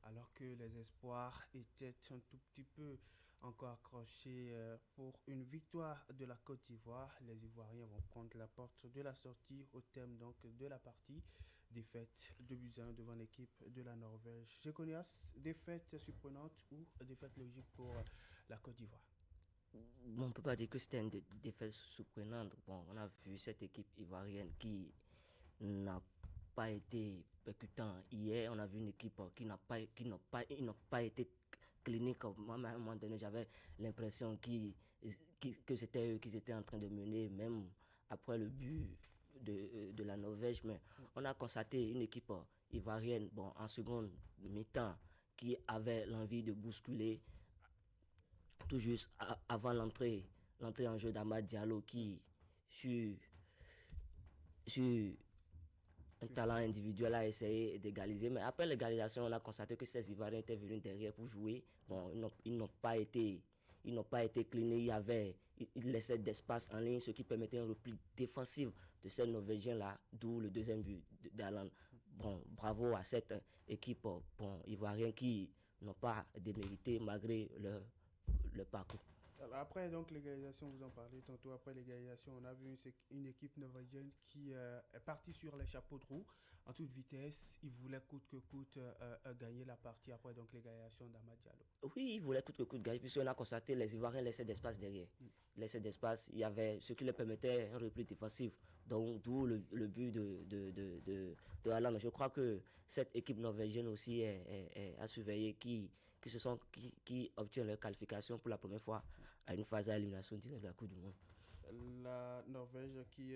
alors que les espoirs étaient un tout petit peu encore accrochés pour une victoire de la Côte d'Ivoire. Les Ivoiriens vont prendre la porte de la sortie au terme donc de la partie. Défaite 2-1 devant l'équipe de la Norvège. Jekonias, défaite surprenante ou défaite logique pour la Côte d'Ivoire? On ne peut pas dire que c'était une défaite surprenante. Bon, on a vu cette équipe ivoirienne qui n'a pas été percutant. Hier, on a vu une équipe qui n'a pas été clinique. Moi, à un moment donné, j'avais l'impression que c'était eux qui étaient en train de mener, même après le but de la Norvège. Mais on a constaté une équipe ivoirienne, en seconde mi-temps, qui avait l'envie de bousculer. Tout juste avant l'entrée en jeu d'Amad Diallo qui, sur un talent individuel, a essayé d'égaliser. Mais après l'égalisation, on a constaté que ces Ivoiriens étaient venus derrière pour jouer. Bon, ils n'ont pas été clinés. Ils laissaient d'espace en ligne, ce qui permettait un repli défensif de ces Norvégiens-là, d'où le deuxième but d'Alan. Bon, bravo à cette équipe ivoirienne qui n'ont pas démérité malgré le parcours. Alors après donc l'égalisation, vous en parlez tantôt, après l'égalisation, on a vu une équipe norvégienne qui est partie sur les chapeaux de roue en toute vitesse. Ils voulaient coûte que coûte gagner la partie après donc l'égalisation d'Amad Diallo. Oui, ils voulaient coûte que coûte gagner, puisqu'on a constaté les Ivoiriens laissaient d'espace derrière. Laissaient d'espace, il y avait ce qui leur permettait un repli défensif. Donc d'où le but de Alan. Je crois que cette équipe norvégienne aussi est à surveiller qui obtient leur qualification pour la première fois à une phase à élimination directe de la Coupe du Monde. La Norvège qui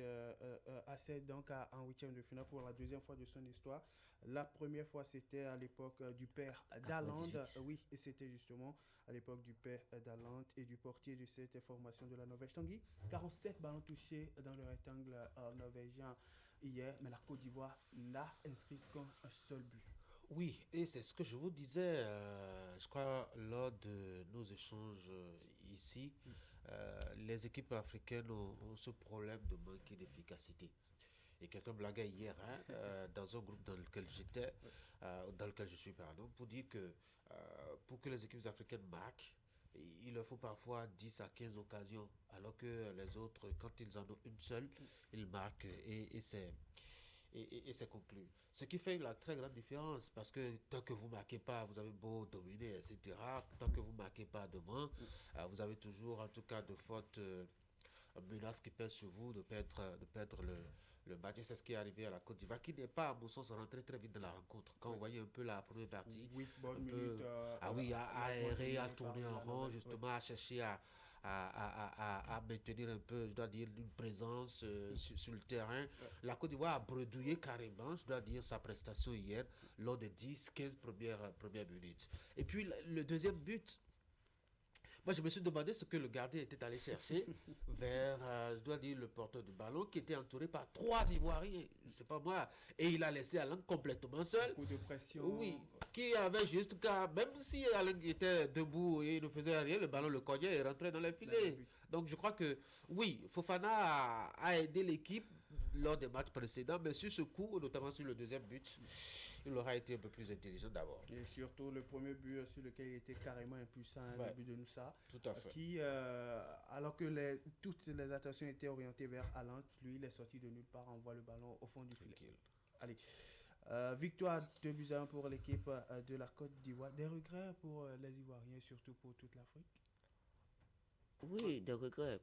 accède donc en huitième de finale pour la deuxième fois de son histoire. La première fois, c'était à l'époque du père d'Haaland. Oui, et c'était justement à l'époque du père d'Haaland et du portier de cette formation de la Norvège. Tanguy, 47 ballons touchés dans le rectangle norvégien hier, mais la Côte d'Ivoire n'a inscrit qu'un seul but. Oui, et c'est ce que je vous disais, je crois, lors de nos échanges ici. Les équipes africaines ont ce problème de manquer d'efficacité. Et quelqu'un blaguait hier dans un groupe dans lequel je suis, pour dire que pour que les équipes africaines marquent, il leur faut parfois 10 à 15 occasions, alors que les autres, quand ils en ont une seule, ils marquent et c'est conclu. Ce qui fait la très grande différence, parce que tant que vous ne marquez pas, vous avez beau dominer, etc. Tant que vous ne marquez pas devant, vous avez toujours, en tout cas, de fortes menaces qui pèsent sur vous de perdre le match. Et c'est ce qui est arrivé à la Côte d'Ivoire, qui n'est pas, à mon sens, rentré très vite dans la rencontre. Quand vous voyez un peu la première partie, 8 bonnes minutes. à errer, à tourner en rond, justement, à chercher à à maintenir un peu, je dois dire, une présence sur le terrain. La Côte d'Ivoire a bredouillé carrément, je dois dire, sa prestation hier lors des 10-15 premières minutes. Et puis le deuxième but, moi, je me suis demandé ce que le gardien était allé chercher vers, je dois dire, le porteur du ballon qui était entouré par 3 Ivoiriens, je ne sais pas moi, et il a laissé Alang complètement seul. Beaucoup de pression. Oui, qui avait juste qu'à, même si Alang était debout et ne faisait rien, le ballon le cognait et rentrait dans les filets. Donc je crois que, oui, Fofana a aidé l'équipe lors des matchs précédents, mais sur ce coup, notamment sur le deuxième but, il aura été un peu plus intelligent d'abord. Et surtout le premier but sur lequel il était carrément impuissant, le but de Noussa. Tout à fait. Qui, alors que toutes les attentions étaient orientées vers Alan, lui, il est sorti de nulle part, envoie le ballon au fond du filet. Allez. Victoire 2-1 pour l'équipe de la Côte d'Ivoire. Des regrets pour les Ivoiriens, surtout pour toute l'Afrique? Oui, des regrets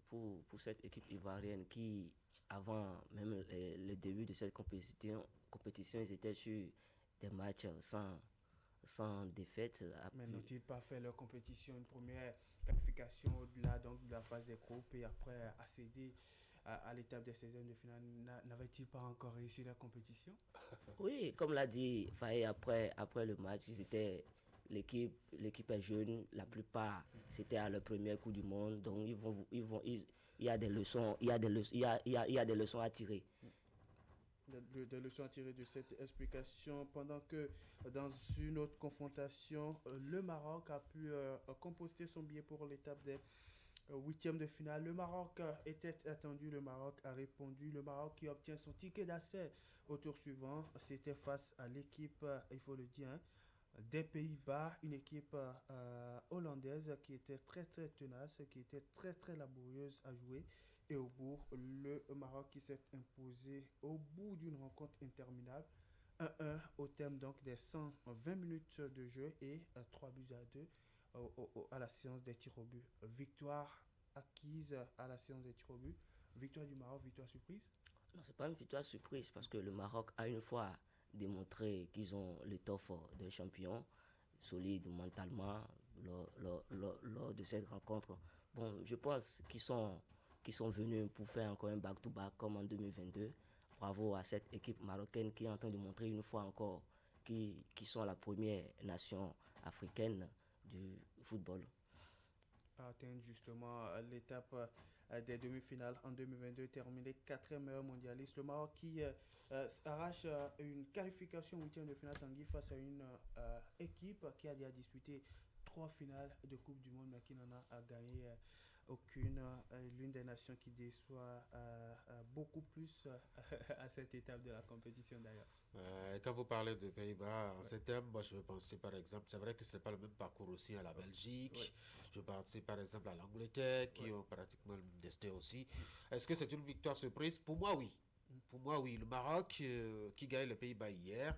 pour cette équipe ivoirienne qui, avant même le début de cette compétition, ils étaient sur des matchs sans défaite. Mais n'ont-ils pas fait leur compétition, une première qualification au-delà donc, de la phase des groupes et après accéder à l'étape des 16e de finale? N'avaient-ils pas encore réussi la compétition? Oui, comme l'a dit Faye après le match, ils étaient l'équipe est jeune, la plupart c'était à leur premier coup du monde, donc il y a des leçons, il y a des leçons à tirer. Des leçons à tirer de cette explication, pendant que dans une autre confrontation, le Maroc a pu composter son billet pour l'étape des 8e de finale. Le Maroc était attendu, le Maroc a répondu, le Maroc qui obtient son ticket d'accès au tour suivant. C'était face à l'équipe, il faut le dire, des Pays-Bas, une équipe hollandaise qui était très très tenace, qui était très très laborieuse à jouer. Et au bout, le Maroc qui s'est imposé au bout d'une rencontre interminable, 1-1 au terme donc des 120 minutes de jeu et 3-2 à la séance des tirs au but. Victoire acquise à la séance des tirs au but. Victoire du Maroc, victoire surprise? Non, c'est pas une victoire surprise parce que le Maroc a une fois démontré qu'ils ont l'étoffe d'un champion, solide mentalement lors de cette rencontre. Bon, je pense qu'ils sont venus pour faire encore un back-to-back comme en 2022. Bravo à cette équipe marocaine qui est en train de montrer une fois encore qui sont la première nation africaine du football. Atteindre justement l'étape des demi-finales en 2022, terminé 4e meilleur mondialiste. Le Maroc qui arrache une qualification 8e de finale Tanguy face à une équipe qui a déjà disputé 3 finales de Coupe du Monde mais qui n'en a gagné aucune. L'une des nations qui déçoit beaucoup plus à cette étape de la compétition d'ailleurs. Quand vous parlez de Pays-Bas, en ces termes, moi je veux penser par exemple, c'est vrai que ce n'est pas le même parcours aussi à la Belgique, je veux penser par exemple à l'Angleterre qui ont pratiquement le même destin aussi. Est-ce que c'est une victoire surprise? Pour moi oui. Pour moi oui, le Maroc qui gagne le Pays-Bas hier,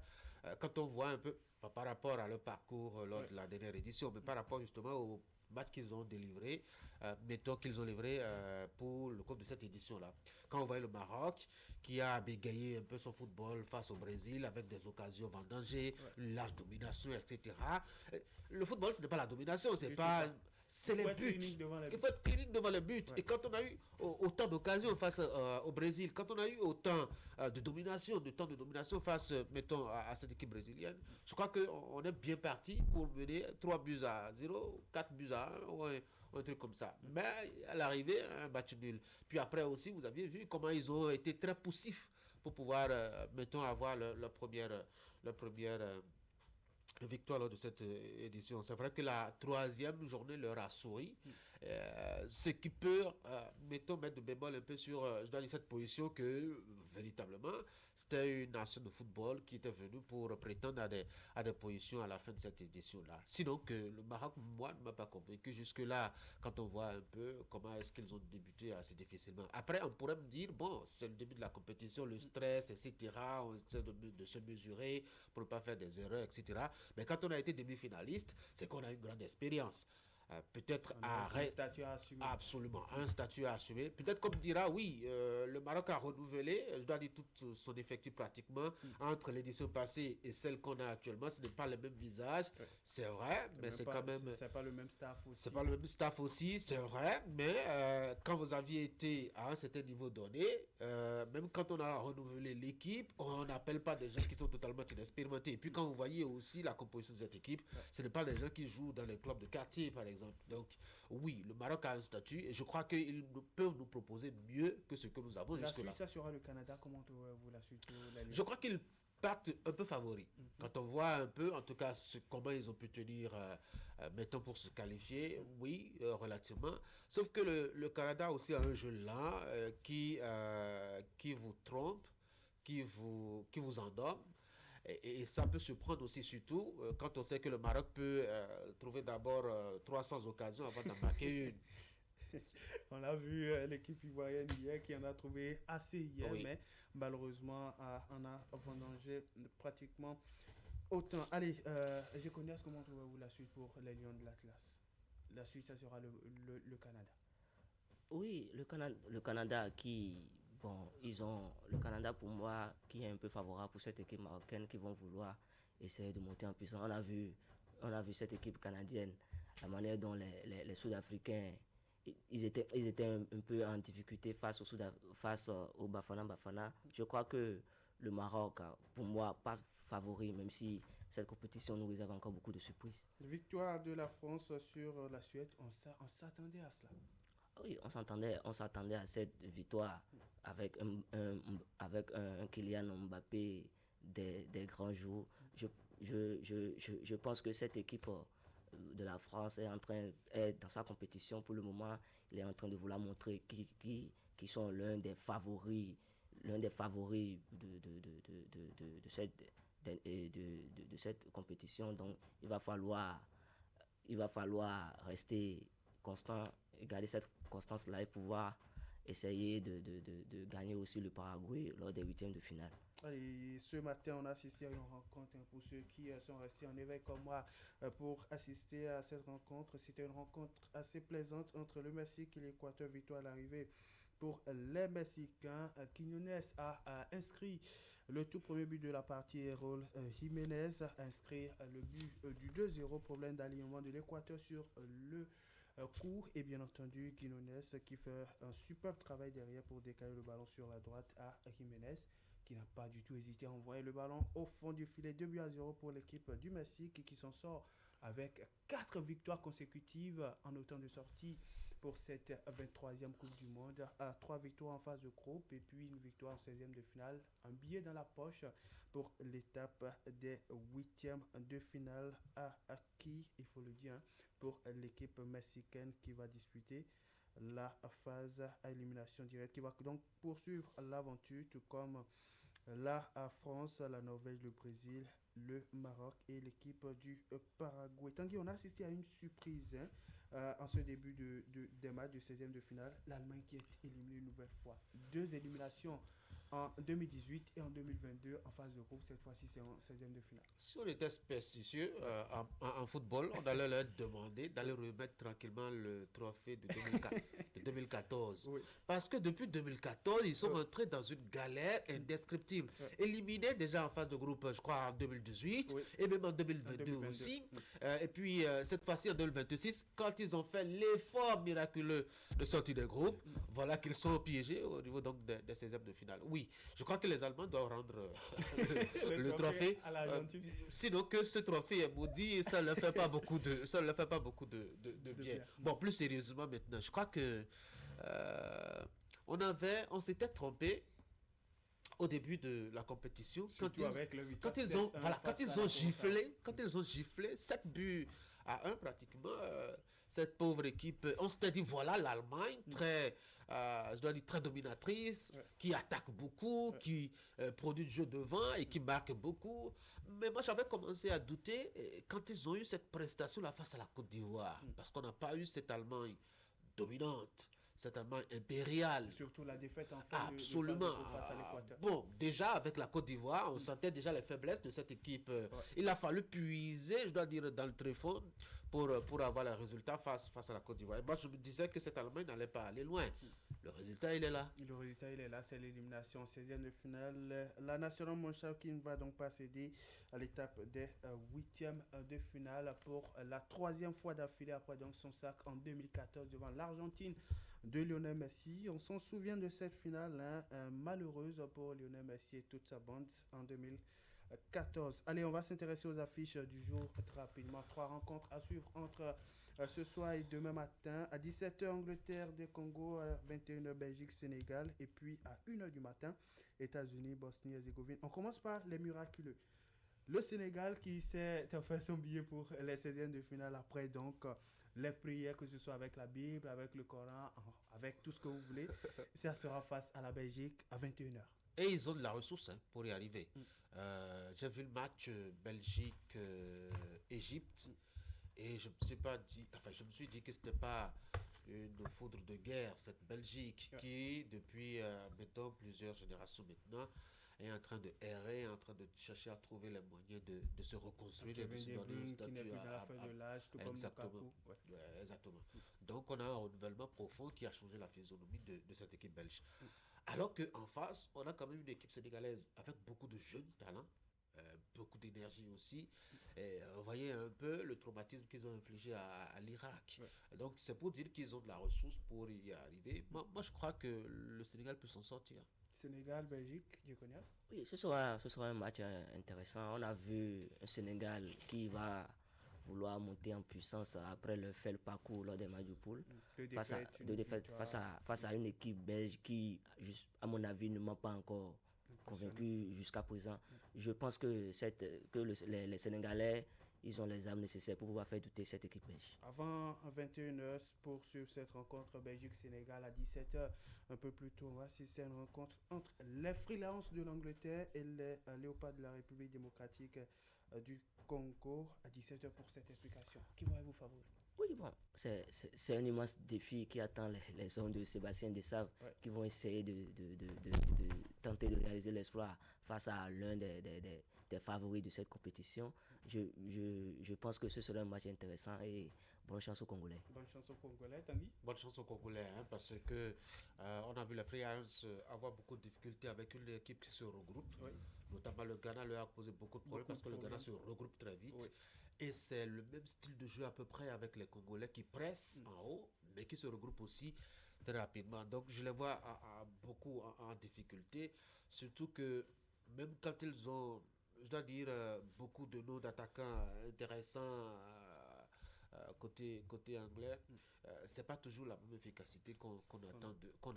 quand on voit un peu, pas par rapport à leur parcours lors de la dernière édition, mais par rapport justement au match qu'ils ont délivré, mettons qu'ils ont livré pour le compte de cette édition-là. Quand on voit le Maroc qui a bégayé un peu son football face au Brésil avec des occasions vendangées, une large domination, etc. Le football, ce n'est pas la domination, c'est pas... C'est les buts. Il faut être clinique devant les buts. Et quand on a eu autant d'occasions face au Brésil, quand on a eu autant de domination face, mettons, à cette équipe brésilienne, je crois qu'on est bien parti pour mener 3-0, 4-1 ou un truc comme ça. Mais à l'arrivée, un match nul. Puis après aussi, vous aviez vu comment ils ont été très poussifs pour pouvoir, mettons, avoir leur première victoire lors de cette édition. C'est vrai que la 3e journée leur a souri, ce qui peut, mettons, mettre de bémol un peu sur, je dois dire, cette position que, véritablement, c'était une nation de football qui était venue pour prétendre à des positions à la fin de cette édition-là. Sinon que le Maroc, moi, ne m'a pas convaincu jusque-là, quand on voit un peu comment est-ce qu'ils ont débuté assez difficilement. Après, on pourrait me dire, bon, c'est le début de la compétition, le stress, etc., on essaie de se mesurer pour ne pas faire des erreurs, etc. Mais quand on a été demi-finaliste, c'est qu'on a une grande expérience. peut-être un statut à assumer. Absolument, un statut à assumer. Peut-être comme dira, oui, le Maroc a renouvelé, je dois dire, tout son effectif pratiquement. Entre l'édition passée et celle qu'on a actuellement, ce n'est pas le même visage, c'est vrai, mais c'est quand même... C'est pas le même staff aussi. C'est pas le même staff aussi, c'est vrai, mais quand vous aviez été à un certain niveau donné, même quand on a renouvelé l'équipe, on n'appelle pas des gens qui sont totalement inexpérimentés. Et puis quand vous voyez aussi la composition de cette équipe, ce n'est pas des gens qui jouent dans les clubs de quartier, par exemple. Donc, oui, le Maroc a un statut et je crois qu'ils peuvent nous proposer mieux que ce que nous avons jusque-là. La Suisse, ça sera le Canada. Comment trouvez-vous la suite? Je crois qu'ils partent un peu favoris. Quand on voit un peu, en tout cas, comment ils ont pu tenir, mettons, pour se qualifier, oui, relativement. Sauf que le Canada aussi a un jeu là qui vous trompe, qui vous endorme. Et ça peut se prendre aussi, surtout quand on sait que le Maroc peut trouver d'abord 300 occasions avant d'en marquer une. On a vu l'équipe ivoirienne hier qui en a trouvé assez hier, oui. Mais malheureusement, on a vendangé pratiquement autant. Allez, je connais comment trouvez-vous la suite pour les Lions de l'Atlas? La suite, ça sera le Canada. Oui, le Canada qui... Bon, le Canada, pour moi, qui est un peu favorable pour cette équipe marocaine qui vont vouloir essayer de monter en puissance. On a vu cette équipe canadienne, la manière dont les Sud-Africains, ils étaient un peu en difficulté face au Bafana. Je crois que le Maroc, pour moi, pas favori, même si cette compétition nous réserve encore beaucoup de surprises. Victoire de la France sur la Suède, on s'attendait à cela. Oui, on s'attendait à cette victoire avec un Kylian Mbappé des grands jours. Je pense que cette équipe de la France est dans sa compétition pour le moment. Il est en train de vouloir montrer qui sont l'un des favoris de cette compétition. Donc il va falloir rester constant et garder cette constance-là et pouvoir essayer de gagner aussi le Paraguay lors des huitièmes de finale. Allez, ce matin, on a assisté à une rencontre pour ceux qui sont restés en éveil comme moi pour assister à cette rencontre. C'était une rencontre assez plaisante entre le Mexique et l'Équateur. Victoire à l'arrivée pour les Mexicains. Quiñones a inscrit le tout premier but de la partie. Errol Jiménez a inscrit le but du 2-0. Problème d'alignement de l'Équateur sur le court et bien entendu Quiñones qui fait un superbe travail derrière pour décaler le ballon sur la droite à Jiménez qui n'a pas du tout hésité à envoyer le ballon au fond du filet. 2-0 pour l'équipe du Mexique qui s'en sort avec 4 victoires consécutives en autant de sorties pour cette 23e Coupe du Monde. 3 victoires en phase de groupe et puis une victoire en 16e de finale. Un billet dans la poche pour l'étape des 8e de finale acquis, il faut le dire, pour l'équipe mexicaine qui va disputer la phase à élimination directe, qui va donc poursuivre l'aventure, tout comme la France, la Norvège, le Brésil, le Maroc et l'équipe du Paraguay. Tanguy, on a assisté à une surprise en ce début des matchs de 16e de finale. L'Allemagne qui est éliminée une nouvelle fois. 2 éliminations en 2018 et en 2022 en phase de groupe. Cette fois-ci, c'est en 16e de finale. Si on était superstitieux en football, on allait leur demander d'aller remettre tranquillement le trophée de 2014. Oui. Parce que depuis 2014, ils sont entrés dans une galère indescriptible. Éliminés déjà en phase de groupe, je crois, en 2018 et même en 2022 aussi. Et puis, cette fois-ci, en 2026, quand ils ont fait l'effort miraculeux de sortir des groupes, voilà qu'ils sont piégés au niveau donc des 16e de finale. Oui, je crois que les Allemands doivent rendre le trophée à l'Argentine. Sinon que ce trophée est maudit et ça ne leur fait pas beaucoup de bien. Bon, plus sérieusement maintenant, je crois que on s'était trompé au début de la compétition quand ils ont giflé 7 buts à 1 pratiquement cette pauvre équipe. On s'était dit voilà l'Allemagne très très dominatrice, qui attaque beaucoup, qui produit du jeu devant et qui marque beaucoup. Mais moi j'avais commencé à douter quand ils ont eu cette prestation là face à la Côte d'Ivoire, parce qu'on n'a pas eu cette Allemagne dominante, cet Allemagne impérial. Surtout la défaite en fin Absolument. de face à l'Équateur. Bon, déjà avec la Côte d'Ivoire, on sentait déjà les faiblesses de cette équipe. Il a fallu puiser, je dois dire, dans le tréfonds pour avoir les résultats face à la Côte d'Ivoire. Et moi, je me disais que cette Allemagne n'allait pas aller loin. Le résultat, il est là. Le résultat, il est là. C'est l'élimination en 16e de finale. La National Monchal qui ne va donc pas céder à l'étape des 8e de finale pour la 3e fois d'affilée après donc son sac en 2014 devant l'Argentine de Lionel Messi. On s'en souvient de cette finale malheureuse pour Lionel Messi et toute sa bande en 2014. Allez, on va s'intéresser aux affiches du jour très rapidement. 3 rencontres à suivre entre ce soir et demain matin. À 17h, Angleterre des Congo, à 21h, Belgique, Sénégal. Et puis à 1h du matin, États-Unis, Bosnie-Herzégovine. On commence par les miraculeux. Le Sénégal qui s'est fait son billet pour les 16e de finale après donc les prières, que ce soit avec la Bible, avec le Coran, avec tout ce que vous voulez. Ça sera face à la Belgique à 21h. Et ils ont de la ressource pour y arriver. J'ai vu le match Belgique-Égypte et je me suis dit que ce n'était pas une foudre de guerre, cette Belgique qui, depuis maintenant plusieurs générations maintenant, est en train de errer, en train de chercher à trouver les moyens de se reconstruire et de se donner un statut exactement. Exactement. Donc on a un renouvellement profond qui a changé la physionomie de cette équipe belge. Alors qu'en face, on a quand même une équipe sénégalaise avec beaucoup de jeunes talents, beaucoup d'énergie aussi. Et vous voyez un peu le traumatisme qu'ils ont infligé à l'Irak. Donc c'est pour dire qu'ils ont de la ressource pour y arriver. Moi je crois que le Sénégal peut s'en sortir. Sénégal, Belgique, je connais. Oui, ce sera un match intéressant. On a vu un Sénégal qui va vouloir monter en puissance après le fait le parcours lors des matchs de poule face à une équipe belge qui, à mon avis, ne m'a pas encore convaincu jusqu'à présent. Je pense que les Sénégalais, ils ont les armes nécessaires pour pouvoir faire douter cette équipe belge. Avant 21h, pour suivre cette rencontre Belgique-Sénégal à 17h, un peu plus tôt, on va assister à une rencontre entre les Freelances de l'Angleterre et les Léopards de la République démocratique du Congo à 17h pour cette explication. Qui voyez-vous favori? Oui, bon, c'est un immense défi qui attend les hommes de Sébastien Desabre qui vont essayer de tenter de réaliser l'exploit face à l'un des favoris de cette compétition. Je pense que ce sera un match intéressant et bonne chance aux Congolais. Bonne chance aux Congolais, Tanguy. Bonne chance aux Congolais, parce que on a vu les Freelances avoir beaucoup de difficultés avec une équipe qui se regroupe. Notamment le Ghana leur a posé beaucoup de problèmes parce que le Ghana se regroupe très vite. Et c'est le même style de jeu à peu près avec les Congolais qui pressent en haut, mais qui se regroupent aussi très rapidement. Donc je les vois beaucoup en difficulté, surtout que même quand ils ont, je dois dire, beaucoup de noms d'attaquants intéressants côté anglais, c'est pas toujours la même efficacité qu'on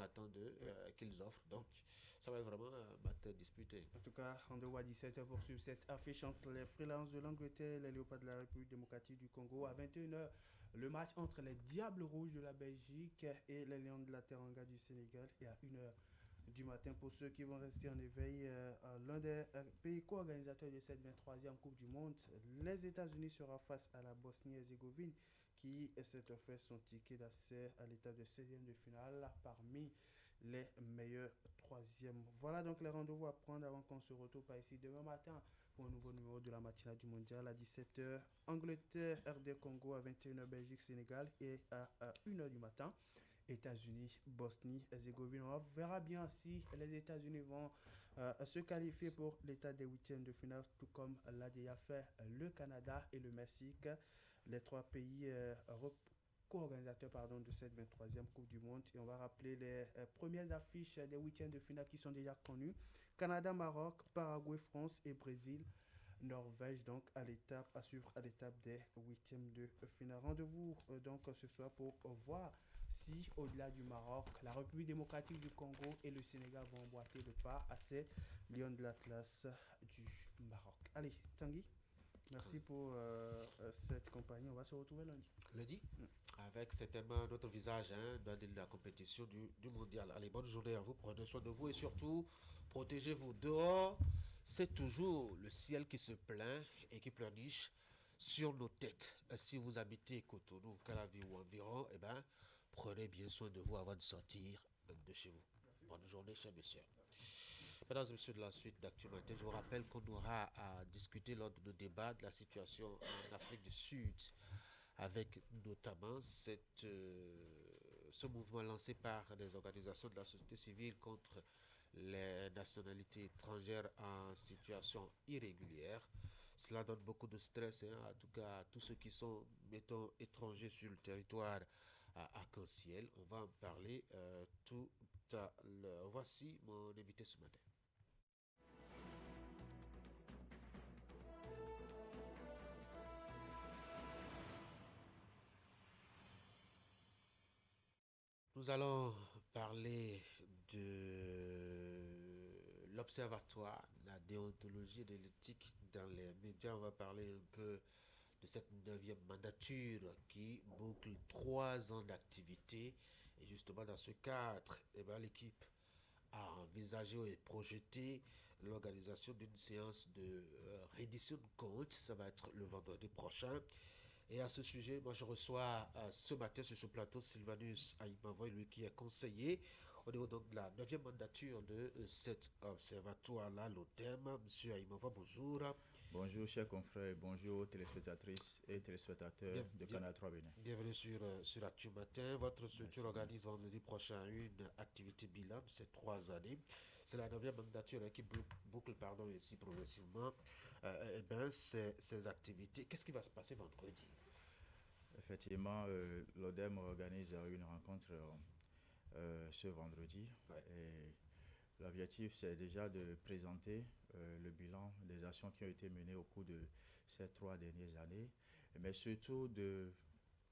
attend d'eux qu'ils offrent. Donc ça va être vraiment un match disputé. En tout cas, on doit 17h pour suivre cette affiche entre les Freelances de l'Angleterre et les Léopards de la République démocratique du Congo. À 21h, le match entre les Diables Rouges de la Belgique et les Lions de la Teranga du Sénégal. Et à 1h du matin, pour ceux qui vont rester en éveil, l'un des pays co-organisateurs de cette 23e Coupe du Monde, les États-Unis sera face à la Bosnie-Herzégovine qui s'est offert son ticket d'accès à l'étape de 16e de finale parmi les meilleurs 3e. Voilà donc les rendez-vous à prendre avant qu'on se retrouve par ici demain matin pour un nouveau numéro de la matinale du mondial à 17h. Angleterre, RD Congo à 21h, Belgique, Sénégal et à 1h du matin. États-Unis, Bosnie, Herzégovine. On verra bien si les États-Unis vont se qualifier pour l'état des 8e de finale, tout comme l'a déjà fait le Canada et le Mexique, les 3 pays co-organisateurs de cette 23e Coupe du Monde. Et on va rappeler les premières affiches des 8e de finale qui sont déjà connues. Canada, Maroc, Paraguay, France et Brésil. Norvège donc à suivre à l'étape des 8e de finale. Rendez-vous donc ce soir pour voir si au-delà du Maroc, la République démocratique du Congo et le Sénégal vont emboîter le pas à ces Lions de l'Atlas du Maroc. Allez, Tanguy, merci pour cette compagnie. On va se retrouver lundi. Avec certainement notre visage dans la compétition du mondial. Allez, bonne journée à vous, prenez soin de vous et surtout, protégez-vous dehors. C'est toujours le ciel qui se plaint et qui pleurniche sur nos têtes. Si vous habitez Cotonou, Calavi ou environ, prenez bien soin de vous avant de sortir de chez vous. Bonne journée, chers messieurs. Mesdames et messieurs de la suite d'Actu Matin, je vous rappelle qu'on aura à discuter lors de nos débats de la situation en Afrique du Sud, avec notamment ce mouvement lancé par des organisations de la société civile contre les nationalités étrangères en situation irrégulière. Cela donne beaucoup de stress, en tout cas à tous ceux qui sont, mettons, étrangers sur le territoire arc-en-ciel. On va en parler tout à l'heure. Voici mon invité ce matin. Nous allons parler de l'Observatoire de la déontologie et de l'éthique dans les médias. On va parler un peu de cette 9e mandature qui boucle 3 ans d'activité. Et justement, dans ce cadre, l'équipe a envisagé et projeté l'organisation d'une séance de reddition de comptes. Ça va être le vendredi prochain. Et à ce sujet, moi je reçois ce matin sur ce plateau Sylvanus Aïmavoy, lui qui est conseiller au niveau donc de la 9e mandature de cet observatoire-là, l'ODEM. Monsieur Aïmavoy, bonjour. Bonjour chers confrères, bonjour téléspectatrices et téléspectateurs de Canal 3 Bénin. Bienvenue sur Actu Matin. Votre structure organise vendredi prochain une activité bilan de ces 3 années. C'est la 9e mandature qui boucle ici progressivement ces activités. Qu'est-ce qui va se passer vendredi? Effectivement, l'ODEM organise une rencontre ce vendredi. Ouais. Et l'objectif, c'est déjà de présenter le bilan des actions qui ont été menées au cours de ces 3 dernières années, mais surtout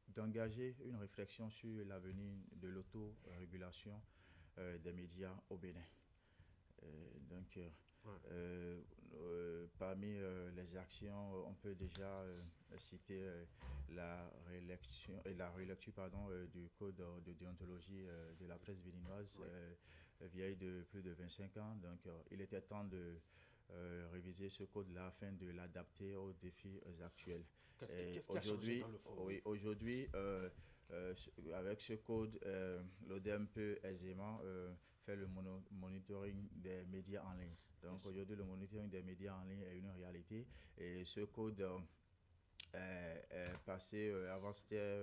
d'engager une réflexion sur l'avenir de l'autorégulation des médias au Bénin. Parmi les actions, on peut déjà citer la relecture du code de déontologie de la presse béninoise, vieille de plus de 25 ans. Donc, il était temps de réviser ce code-là afin de l'adapter aux défis actuels. Qu'est-ce qui a changé dans le fond? Oui, aujourd'hui, avec ce code, l'ODEM peut aisément faire le monitoring des médias en ligne. Donc aujourd'hui, le monitoring des médias en ligne est une réalité. Et ce code est passé, avant c'était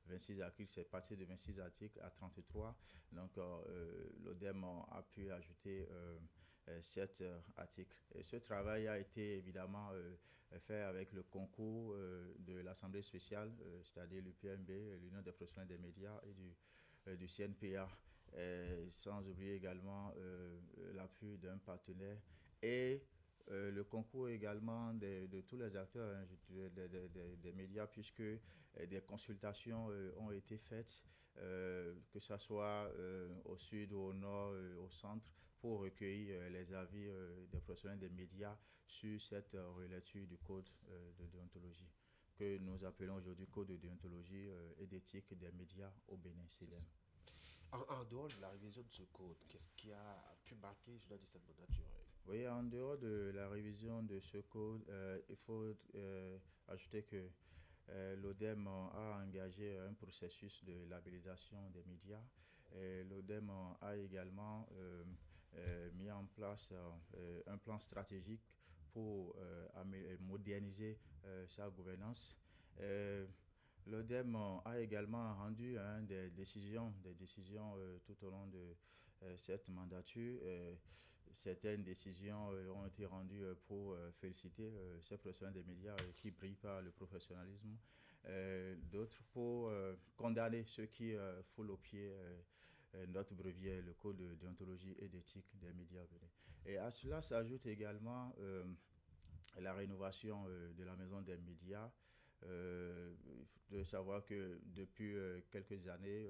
26 articles, c'est passé de 26 articles à 33. Donc l'ODEM a pu ajouter 7 articles. Et ce travail a été évidemment fait avec le concours de l'Assemblée spéciale, c'est-à-dire l'UPMB, l'Union des professionnels des médias et du CNPA. Sans oublier également l'appui d'un partenaire et le concours également de tous les acteurs des médias, puisque des consultations ont été faites, que ce soit au sud, au nord, au centre, pour recueillir les avis des professionnels des médias sur cette relecture du code de déontologie, que nous appelons aujourd'hui code de déontologie et d'éthique des médias au Bénin. En dehors de la révision de ce code, qu'est-ce qui a pu marquer, je dois dire, cette mandature? Oui, en dehors de la révision de ce code, il faut ajouter que l'ODEM a engagé un processus de labellisation des médias. L'ODEM a également mis en place un plan stratégique pour moderniser sa gouvernance. L'ODEM a également rendu des décisions tout au long de cette mandature. Certaines décisions ont été rendues pour féliciter ces professionnels des médias qui brillent par le professionnalisme, d'autres pour condamner ceux qui foulent aux pieds notre brevier, le code de déontologie et d'éthique des médias. Et à cela s'ajoute également la rénovation de la maison des médias. De savoir que depuis quelques années,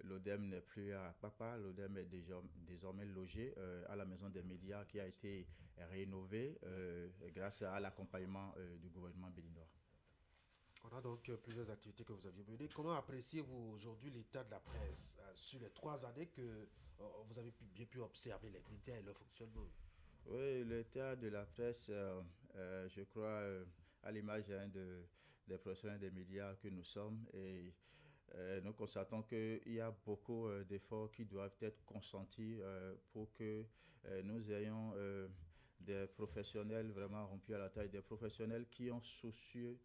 l'ODEM n'est plus à Papa, l'ODEM est désormais logé à la maison des médias qui a été rénovée grâce à l'accompagnement du gouvernement béninois. On a donc plusieurs activités que vous aviez menées. Comment appréciez-vous aujourd'hui l'état de la presse sur les 3 années que vous avez bien pu observer les médias et leur fonctionnement? Oui, l'état de la presse, je crois, à l'image des professionnels des médias que nous sommes, et nous constatons qu'il y a beaucoup d'efforts qui doivent être consentis pour que nous ayons des professionnels vraiment rompus à la taille, des professionnels qui ont souci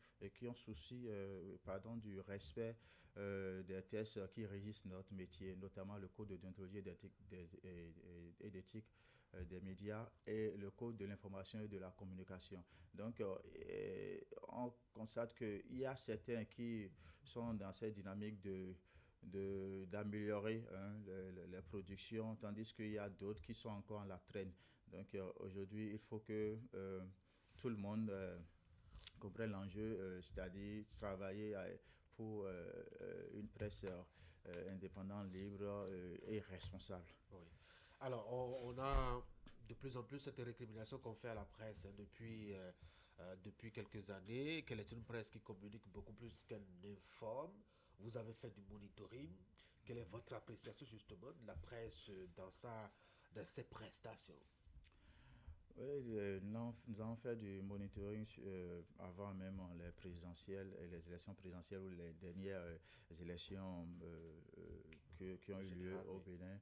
du respect des tests qui régissent notre métier, notamment le code de déontologie et d'éthique des médias et le code de l'information et de la communication. Donc, on constate qu'il y a certains qui sont dans cette dynamique d'améliorer les productions, tandis qu'il y a d'autres qui sont encore en la traîne. Donc, aujourd'hui, il faut que tout le monde comprenne l'enjeu, c'est-à-dire travailler pour une presse indépendante, libre et responsable. Oui. Alors, on a de plus en plus cette récrimination qu'on fait à la presse depuis quelques années, qu'elle est une presse qui communique beaucoup plus qu'elle n'informe. Vous avez fait du monitoring. Quelle est votre appréciation justement de la presse dans ses prestations? Oui, nous avons fait du monitoring avant même les présidentielles et les élections présidentielles ou les dernières élections qui ont eu lieu au Bénin.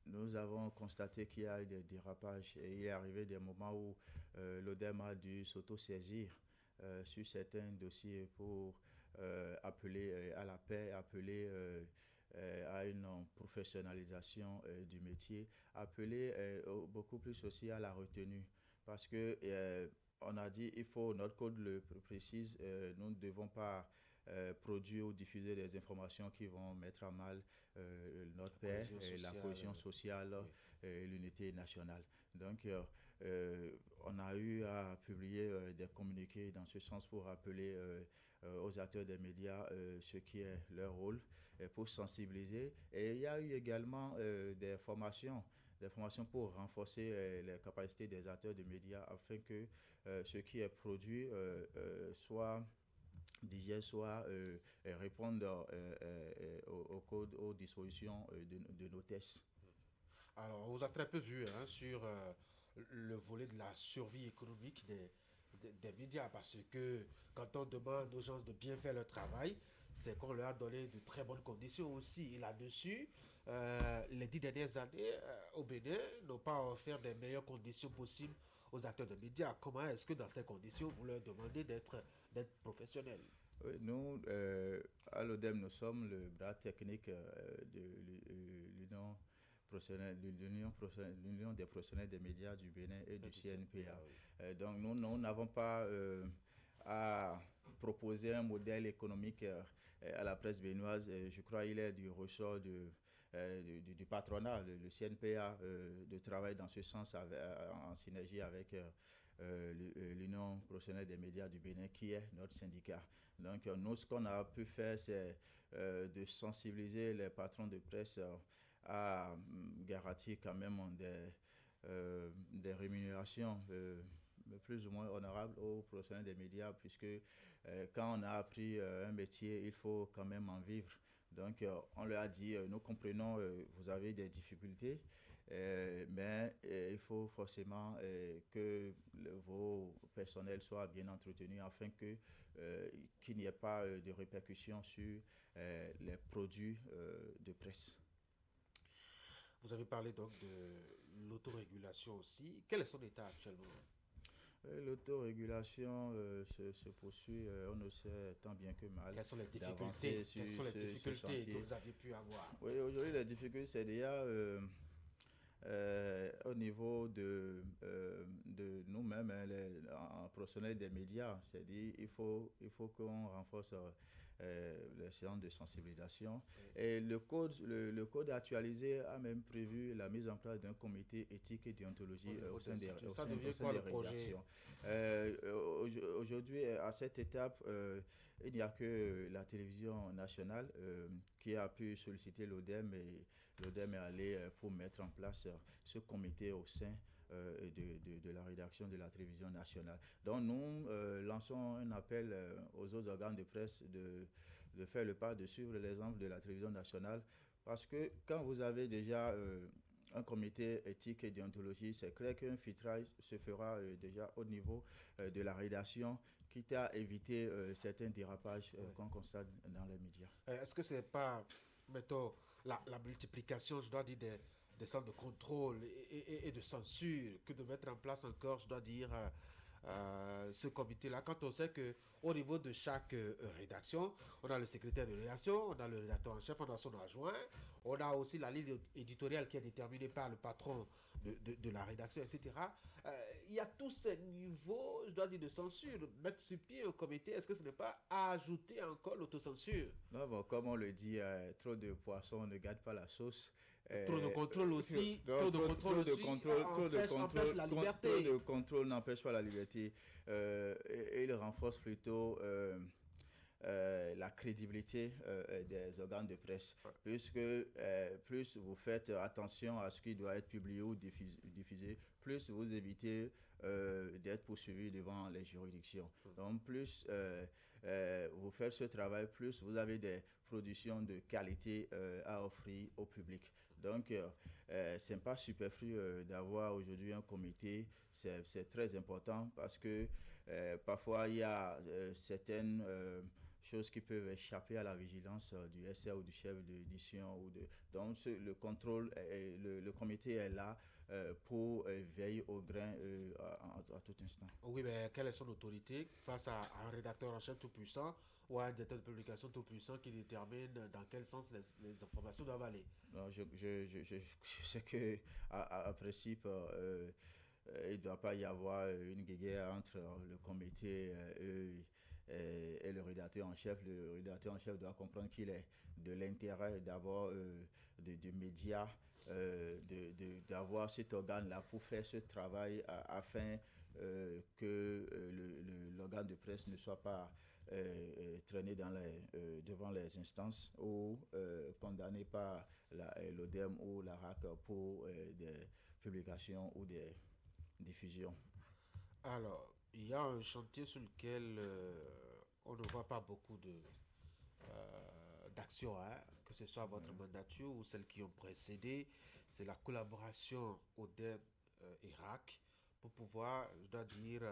Nous avons constaté qu'il y a eu des dérapages et il est arrivé des moments où l'ODEM a dû s'auto-saisir sur certains dossiers pour appeler à la paix, appeler à une professionnalisation du métier, appeler beaucoup plus aussi à la retenue. Parce que on a dit, notre code le précise, nous ne devons pas produire ou diffuser des informations qui vont mettre à mal notre paix, la cohésion sociale et l'unité nationale. Donc, on a eu à publier des communiqués dans ce sens pour rappeler aux acteurs des médias ce qui est leur rôle, pour sensibiliser. Et il y a eu également des formations pour renforcer les capacités des acteurs des médias afin que ce qui est produit soit digeste, soit répondre au code, aux dispositions de nos tests. Alors, on vous a très peu vu sur le volet de la survie économique des médias, parce que quand on demande aux gens de bien faire leur travail, c'est qu'on leur a donné de très bonnes conditions aussi. Et là-dessus, les 10 dernières années, au Bénin, n'ont pas offert des meilleures conditions possibles aux acteurs de médias. Comment est-ce que dans ces conditions, vous leur demandez d'être professionnels? Oui, nous, à l'ODEM, nous sommes le bras technique de l'Union des professionnels des médias du Bénin et du CNPA. Oui. Donc, nous n'avons pas à proposer un modèle économique à la presse béninoise. Je crois qu'il est du ressort du patronat, le CNPA, de travailler dans ce sens en synergie avec l'Union professionnelle des médias du Bénin, qui est notre syndicat. Donc, nous, ce qu'on a pu faire, c'est de sensibiliser les patrons de presse à garantir quand même des rémunérations plus ou moins honorables aux professionnels des médias, puisque quand on a appris un métier, il faut quand même en vivre. Donc, on leur a dit, nous comprenons, vous avez des difficultés, mais il faut forcément que vos personnels soient bien entretenus afin qu'il n'y ait pas de répercussions sur les produits de presse. Vous avez parlé donc de l'autorégulation aussi. Quel est son état actuellement? L'autorégulation se poursuit, on ne sait tant bien que mal. Quelles sont les difficultés, que vous avez pu avoir? Oui, aujourd'hui, les difficultés, c'est déjà au niveau de nous-mêmes, en professionnels des médias. C'est-à-dire il faut qu'on renforce les séances de sensibilisation. Et le code actualisé a même prévu la mise en place d'un comité éthique et déontologie au sein des rédactions. Aujourd'hui, à cette étape, il n'y a que la télévision nationale qui a pu solliciter l'ODEM, et l'ODEM est allé pour mettre en place ce comité au sein de la rédaction de la télévision nationale. Donc nous lançons un appel aux autres organes de presse de faire le pas, de suivre l'exemple de la télévision nationale, parce que quand vous avez déjà un comité éthique et déontologie, c'est clair qu'un filtrage se fera déjà au niveau de la rédaction, quitte à éviter certains dérapages qu'on constate dans les médias. Est-ce que ce n'est pas, mettons, la multiplication, je dois dire, des centres de contrôle et de censure que de mettre en place encore, je dois dire, ce comité-là, quand on sait qu'au niveau de chaque rédaction, on a le secrétaire de rédaction, on a le rédacteur en chef, on a son adjoint, on a aussi la ligne éditoriale qui est déterminée par le patron de la rédaction, etc. Il y a tous ces niveaux, je dois dire, de censure. Mettre sur pied un comité, est-ce que ce n'est pas ajouter encore l'autocensure? Non, bon, comme on le dit, trop de poissons ne gâtent pas la sauce. Trop de contrôle aussi. Trop de contrôle n'empêche pas la liberté. Et il renforce plutôt la crédibilité des organes de presse. Puisque plus vous faites attention à ce qui doit être publié ou diffusé, plus vous évitez d'être poursuivi devant les juridictions. Donc plus vous faites ce travail, plus vous avez des productions de qualité à offrir au public. Donc, ce n'est pas superflu d'avoir aujourd'hui un comité. C'est très important parce que parfois, il y a certaines choses qui peuvent échapper à la vigilance du SR ou du chef d'édition. Donc, le contrôle, le comité est là pour veiller au grain à tout instant. Oui, mais quelle est son autorité face à un rédacteur en chef tout puissant ou à un directeur de publication tout puissant qui détermine dans quel sens les informations doivent aller? Non, je sais qu'à principe, il ne doit pas y avoir une guéguerre entre le comité et le rédacteur en chef. Le rédacteur en chef doit comprendre qu'il est de l'intérêt d'abord des médias, d'avoir cet organe-là pour faire ce travail afin que l'organe de presse ne soit pas traîné devant les instances ou condamné par l'ODEM ou la RAC pour des publications ou des diffusions. Alors, il y a un chantier sur lequel on ne voit pas beaucoup d'actions, hein, que ce soit votre mandature ou celles qui ont précédé. C'est la collaboration ODEM et RAC pour pouvoir, je dois dire,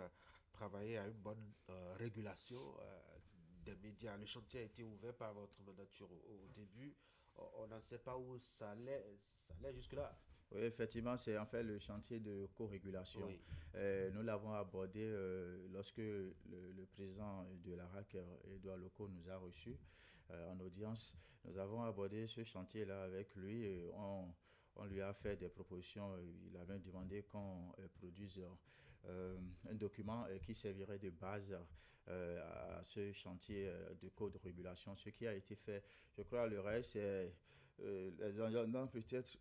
travailler à une bonne régulation des médias. Le chantier a été ouvert par votre mandature au début. On n'en sait pas où ça allait jusque-là. Oui, effectivement, c'est en fait le chantier de co-régulation. Oui. Nous l'avons abordé lorsque le président de la RAC, Edouard Locaux, nous a reçus en audience. Nous avons abordé ce chantier-là avec lui. On lui a fait des propositions. Il avait demandé qu'on produise un document qui servirait de base à ce chantier de code de régulation. Ce qui a été fait, je crois, le reste, c'est les engagements peut-être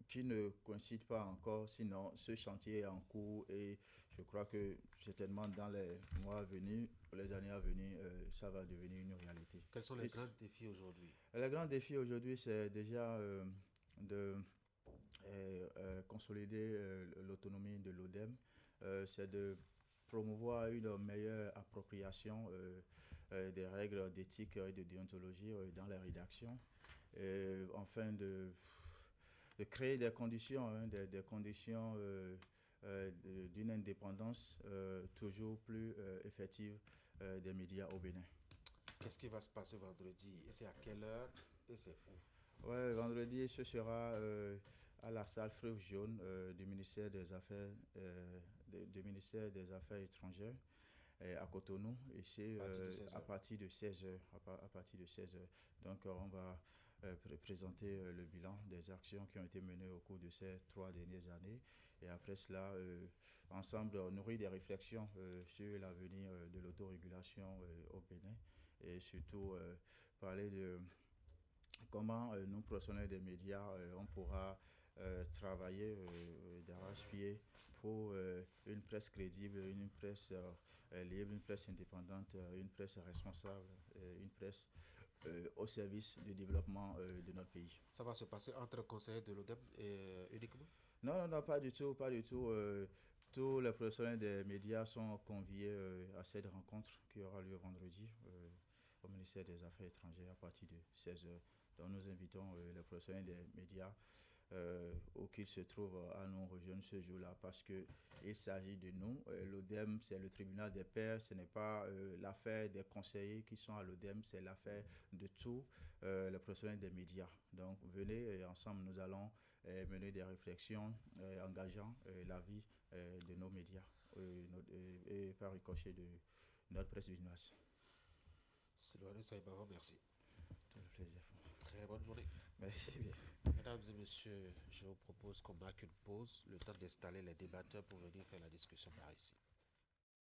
qui ne coïncident pas encore. Sinon, ce chantier est en cours et je crois que certainement dans les mois à venir, les années à venir, ça va devenir une réalité. Quels sont les grands défis aujourd'hui? Les grands défis aujourd'hui, c'est déjà de consolider l'autonomie de l'ODEM, c'est de promouvoir une meilleure appropriation des règles d'éthique et de déontologie dans les rédactions, enfin de créer des conditions, des conditions d'une indépendance toujours plus effective des médias au Bénin. Qu'est-ce qui va se passer vendredi? Et c'est à quelle heure et c'est où? Ouais, vendredi, ce sera à la salle Fleuve Jaune du ministère des Affaires, du ministère des Affaires étrangères à Cotonou, ici à partir de 16h. À partir de 16h. Donc, on va présenter le bilan des actions qui ont été menées au cours de ces 3 dernières années. Et après cela, ensemble, nourrir des réflexions sur l'avenir de l'autorégulation au Bénin et surtout parler de comment nous, professionnels des médias, on pourra travailler d'arrache-pied pour une presse crédible, une presse libre, une presse indépendante, une presse responsable, une presse au service du développement de notre pays. Ça va se passer entre conseillers de l'ODEM uniquement? Non, pas du tout, pas du tout. Tous les professionnels des médias sont conviés à cette rencontre qui aura lieu vendredi au ministère des Affaires étrangères à partir de 16h. Donc nous invitons les professionnels des médias où qu'ils se trouvent à nous rejoindre ce jour-là, parce qu'il s'agit de nous. L'ODEM, c'est le tribunal des pairs, ce n'est pas l'affaire des conseillers qui sont à l'ODEM, c'est l'affaire de tous les professionnels des médias. Donc venez et ensemble nous allons mener des réflexions engageant la vie de nos médias et par ricochet de notre presse béninoise. Sylvain Saïbava, merci. Tout le plaisir. Très bonne journée. Merci bien. Mesdames et messieurs, je vous propose qu'on marque une pause, le temps d'installer les débatteurs pour venir faire la discussion par ici.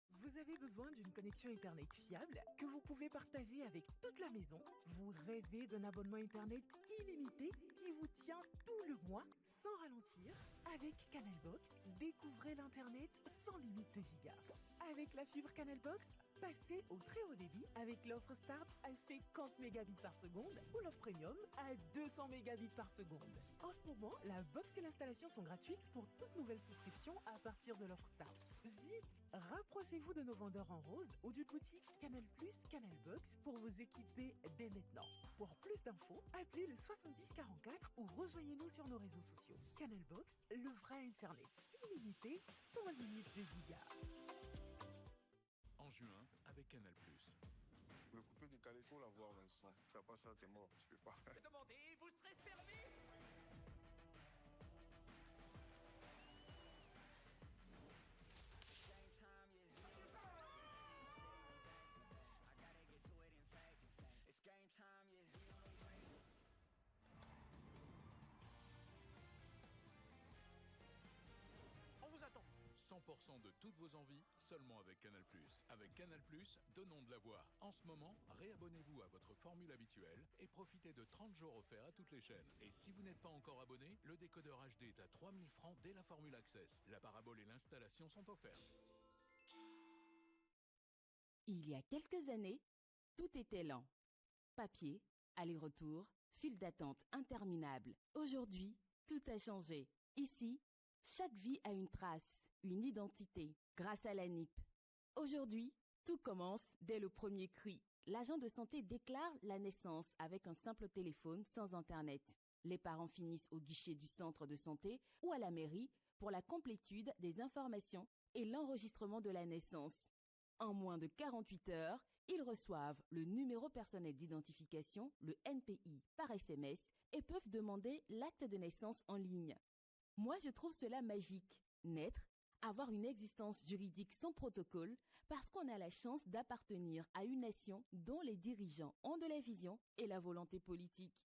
Vous avez besoin d'une connexion Internet fiable que vous pouvez partager avec toute la maison. Vous rêvez d'un abonnement Internet illimité qui vous tient tout le mois sans ralentir. Avec Canalbox, découvrez l'Internet sans limite de gigas. Avec la fibre Canalbox, passez au très haut débit avec l'offre Start à 50 mégabits par seconde ou l'offre Premium à 200 mégabits par seconde. En ce moment, la box et l'installation sont gratuites pour toute nouvelle souscription à partir de l'offre Start. Vite, rapprochez-vous de nos vendeurs en rose ou d'une boutique Canal+, Canalbox pour vous équiper dès maintenant. Pour plus d'infos, appelez le 70 44 ou rejoignez-nous sur nos réseaux sociaux. Canalbox, le vrai Internet illimité sans limite de gigas. En juin, avec Canal+. Le coupé décalé, il faut l'avoir, Vincent. Si tu n'as pas ça, t'es mort. Tu peux pas. Demandez, vous serez servi. On vous attend. 100% de toutes vos envies, seulement avec Canal+. Avec Canal+, donnons de la voix. En ce moment, réabonnez-vous à votre formule habituelle et profitez de 30 jours offerts à toutes les chaînes. Et si vous n'êtes pas encore abonné, le décodeur HD est à 3 000 francs dès la formule Access. La parabole et l'installation sont offertes. Il y a quelques années, tout était lent. Papier, aller-retour, file d'attente interminable. Aujourd'hui, tout a changé. Ici, chaque vie a une trace, une identité, grâce à l'ANIP. Aujourd'hui, tout commence dès le premier cri. L'agent de santé déclare la naissance avec un simple téléphone sans Internet. Les parents finissent au guichet du centre de santé ou à la mairie pour la complétude des informations et l'enregistrement de la naissance. En moins de 48 heures, ils reçoivent le numéro personnel d'identification, le NPI, par SMS et peuvent demander l'acte de naissance en ligne. Moi, je trouve cela magique. Naître, avoir une existence juridique sans protocole, parce qu'on a la chance d'appartenir à une nation dont les dirigeants ont de la vision et la volonté politique.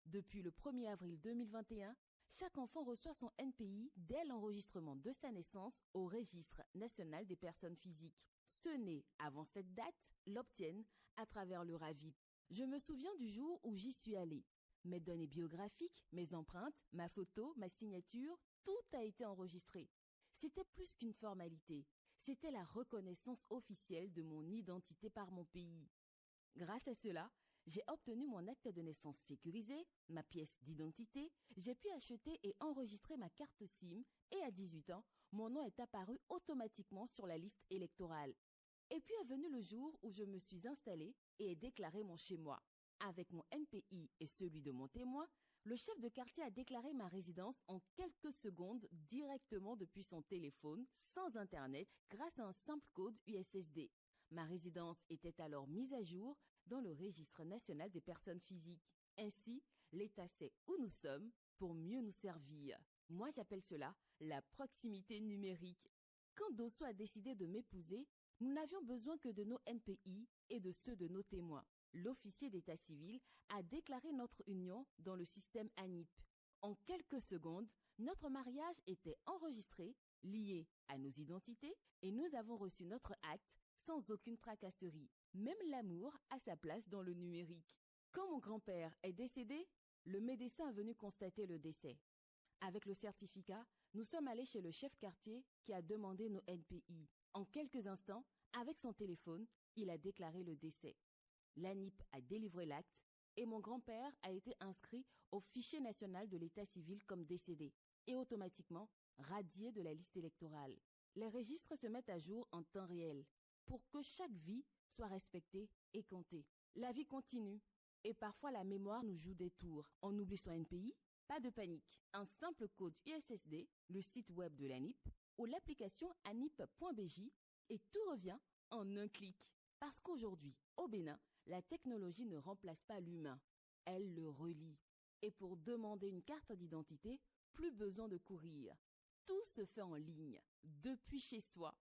Depuis le 1er avril 2021, chaque enfant reçoit son NPI dès l'enregistrement de sa naissance au Registre national des personnes physiques. Ceux nés avant cette date l'obtiennent à travers le RAVIP. Je me souviens du jour où j'y suis allée. Mes données biographiques, mes empreintes, ma photo, ma signature, tout a été enregistré. C'était plus qu'une formalité. C'était la reconnaissance officielle de mon identité par mon pays. Grâce à cela, j'ai obtenu mon acte de naissance sécurisé, ma pièce d'identité, j'ai pu acheter et enregistrer ma carte SIM et à 18 ans, mon nom est apparu automatiquement sur la liste électorale. Et puis est venu le jour où je me suis installée et ai déclaré mon chez-moi. Avec mon NPI et celui de mon témoin, le chef de quartier a déclaré ma résidence en quelques secondes directement depuis son téléphone, sans Internet, grâce à un simple code USSD. Ma résidence était alors mise à jour dans le Registre national des personnes physiques. Ainsi, l'État sait où nous sommes pour mieux nous servir. Moi, j'appelle cela la proximité numérique. Quand Dosso a décidé de m'épouser, nous n'avions besoin que de nos NPI et de ceux de nos témoins. L'officier d'état civil a déclaré notre union dans le système ANIP. En quelques secondes, notre mariage était enregistré, lié à nos identités et nous avons reçu notre acte sans aucune tracasserie. Même l'amour a sa place dans le numérique. Quand mon grand-père est décédé, le médecin est venu constater le décès. Avec le certificat, nous sommes allés chez le chef quartier qui a demandé nos NPI. En quelques instants, avec son téléphone, il a déclaré le décès. L'ANIP a délivré l'acte et mon grand-père a été inscrit au fichier national de l'état civil comme décédé et automatiquement radié de la liste électorale. Les registres se mettent à jour en temps réel pour que chaque vie soit respectée et comptée. La vie continue et parfois la mémoire nous joue des tours. On oublie son NPI, Pas de panique. Un simple code USSD, le site web de l'ANIP ou l'application anip.bj et tout revient en un clic. Parce qu'aujourd'hui, au Bénin, la technologie ne remplace pas l'humain. Elle le relie. Et pour demander une carte d'identité, plus besoin de courir. Tout se fait en ligne, depuis chez soi.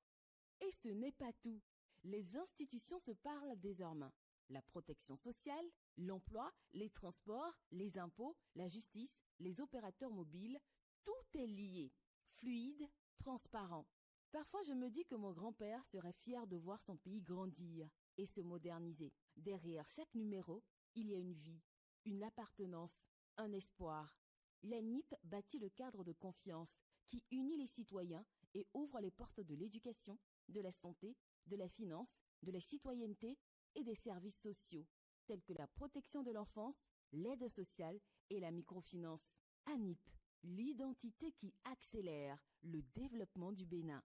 Et ce n'est pas tout. Les institutions se parlent désormais. La protection sociale, l'emploi, les transports, les impôts, la justice, les opérateurs mobiles, tout est lié, fluide, transparent. Parfois, je me dis que mon grand-père serait fier de voir son pays grandir et se moderniser. Derrière chaque numéro, il y a une vie, une appartenance, un espoir. L'ANIP bâtit le cadre de confiance qui unit les citoyens et ouvre les portes de l'éducation, de la santé, de la finance, de la citoyenneté et des services sociaux, tels que la protection de l'enfance, l'aide sociale et la microfinance. ANIP, l'identité qui accélère le développement du Bénin.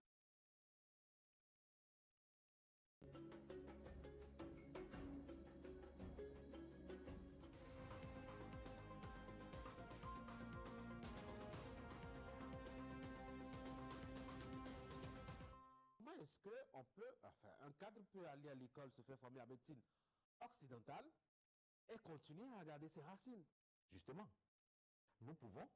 Comment est-ce un cadre peut aller à l'école, se faire former en médecine occidentale et continuer à garder ses racines? Justement, nous pouvons,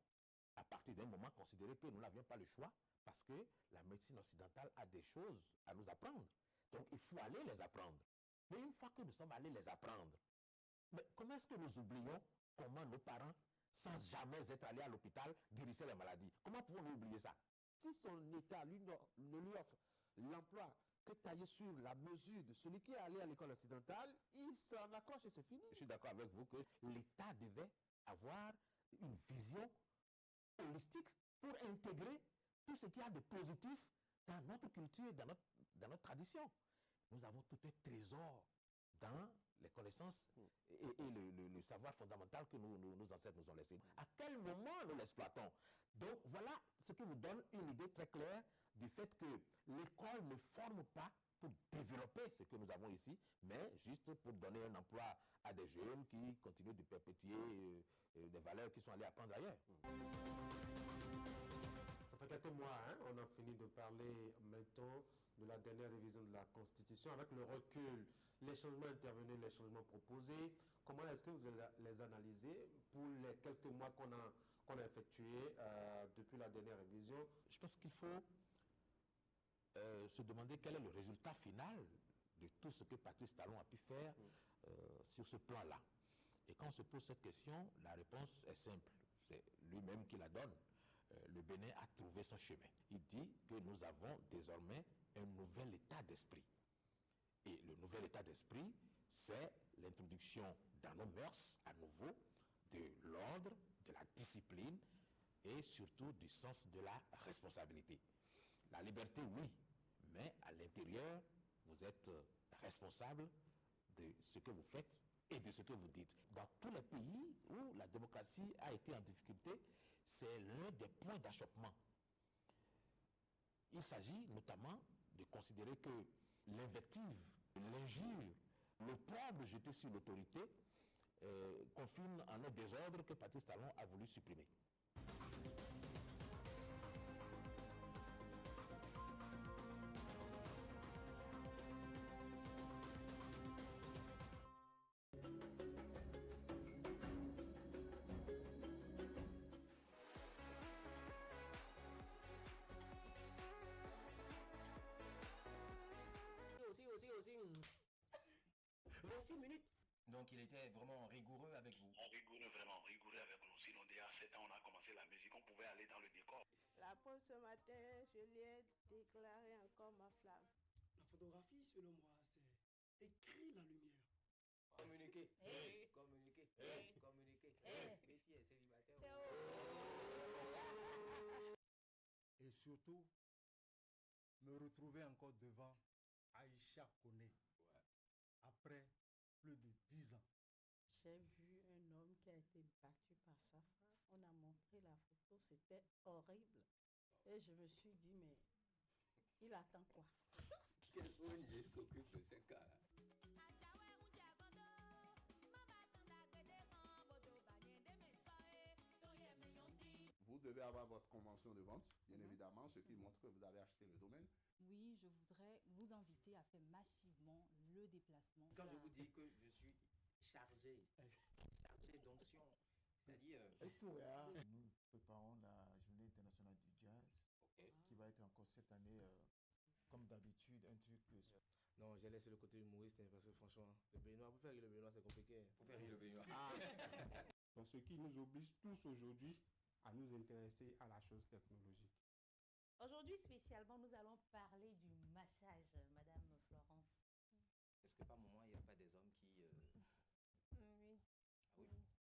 à partir d'un moment, considérer que nous n'avions pas le choix parce que la médecine occidentale a des choses à nous apprendre. Donc, il faut aller les apprendre. Mais une fois que nous sommes allés les apprendre, mais comment est-ce que nous oublions comment nos parents, sans jamais être allés à l'hôpital, guérissaient les maladies? Comment pouvons-nous oublier ça? Si son État ne lui offre l'emploi que taillé sur la mesure de celui qui est allé à l'école occidentale, il s'en accroche et c'est fini. Je suis d'accord avec vous que l'État devait avoir une vision holistique pour intégrer tout ce qu'il y a de positif dans notre culture, dans notre tradition. Nous avons tout un trésor dans les connaissances et le savoir fondamental que nos ancêtres nous ont laissé. À quel moment nous l'exploitons? Donc voilà ce qui vous donne une idée très claire du fait que l'école ne forme pas pour développer ce que nous avons ici, mais juste pour donner un emploi à des jeunes qui continuent de perpétuer des valeurs qui sont allées apprendre ailleurs. Ça fait quelques mois, on a fini de parler maintenant de la dernière révision de la Constitution. Avec le recul, les changements intervenus, les changements proposés, comment est-ce que vous les analysez pour les quelques mois qu'on a effectués depuis la dernière révision? Je pense qu'il faut se demander quel est le résultat final de tout ce que Patrice Talon a pu faire sur ce plan-là. Et quand on se pose cette question, la réponse est simple. C'est lui-même qui la donne. Le Bénin a trouvé son chemin. Il dit que nous avons désormais un nouvel état d'esprit. Et le nouvel état d'esprit, c'est l'introduction dans nos mœurs à nouveau de l'ordre, de la discipline et surtout du sens de la responsabilité. La liberté, oui, mais à l'intérieur, vous êtes responsable de ce que vous faites et de ce que vous dites. Dans tous les pays où la démocratie a été en difficulté, c'est l'un des points d'achoppement. Il s'agit notamment de considérer que l'invective, l'injure, l'opprobre jeté sur l'autorité confine en un désordre que Patrice Talon a voulu supprimer. Donc il était vraiment rigoureux avec vous. Rigoureux, vraiment rigoureux avec nous. Sinon, déjà à 7 ans, on a commencé la musique, on pouvait aller dans le décor. La pause ce matin, je lui ai déclaré encore ma flamme. La photographie, selon moi, c'est écrit la lumière. Communiquer. Communiquer. Communiquer. Betty est célibataire. Et surtout, me retrouver encore devant Aïcha Koné. Après plus de 10 ans. J'ai vu un homme qui a été battu par sa femme. On a montré la photo, c'était horrible. Et je me suis dit, mais il attend quoi? Quel ONG s'occupe de ces cas-là? devez avoir votre convention de vente, bien évidemment, ce qui montre que vous avez acheté le domaine. Oui, je voudrais vous inviter à faire massivement le déplacement. Quand je vous dis que je suis chargé d'onction, c'est-à-dire... Nous préparons la journée internationale du jazz qui va être encore cette année, comme d'habitude, un truc... Non, j'ai laissé le côté humoriste parce que franchement, le Béninois, pour faire rire le Béninois, c'est compliqué. Pour faire rire le Béninois. Donc, ce qui nous oblige tous aujourd'hui à nous intéresser à la chose technologique. Aujourd'hui, spécialement, nous allons parler du massage, Madame Florence. Est-ce que par moment, il n'y a pas des hommes qui... Oui.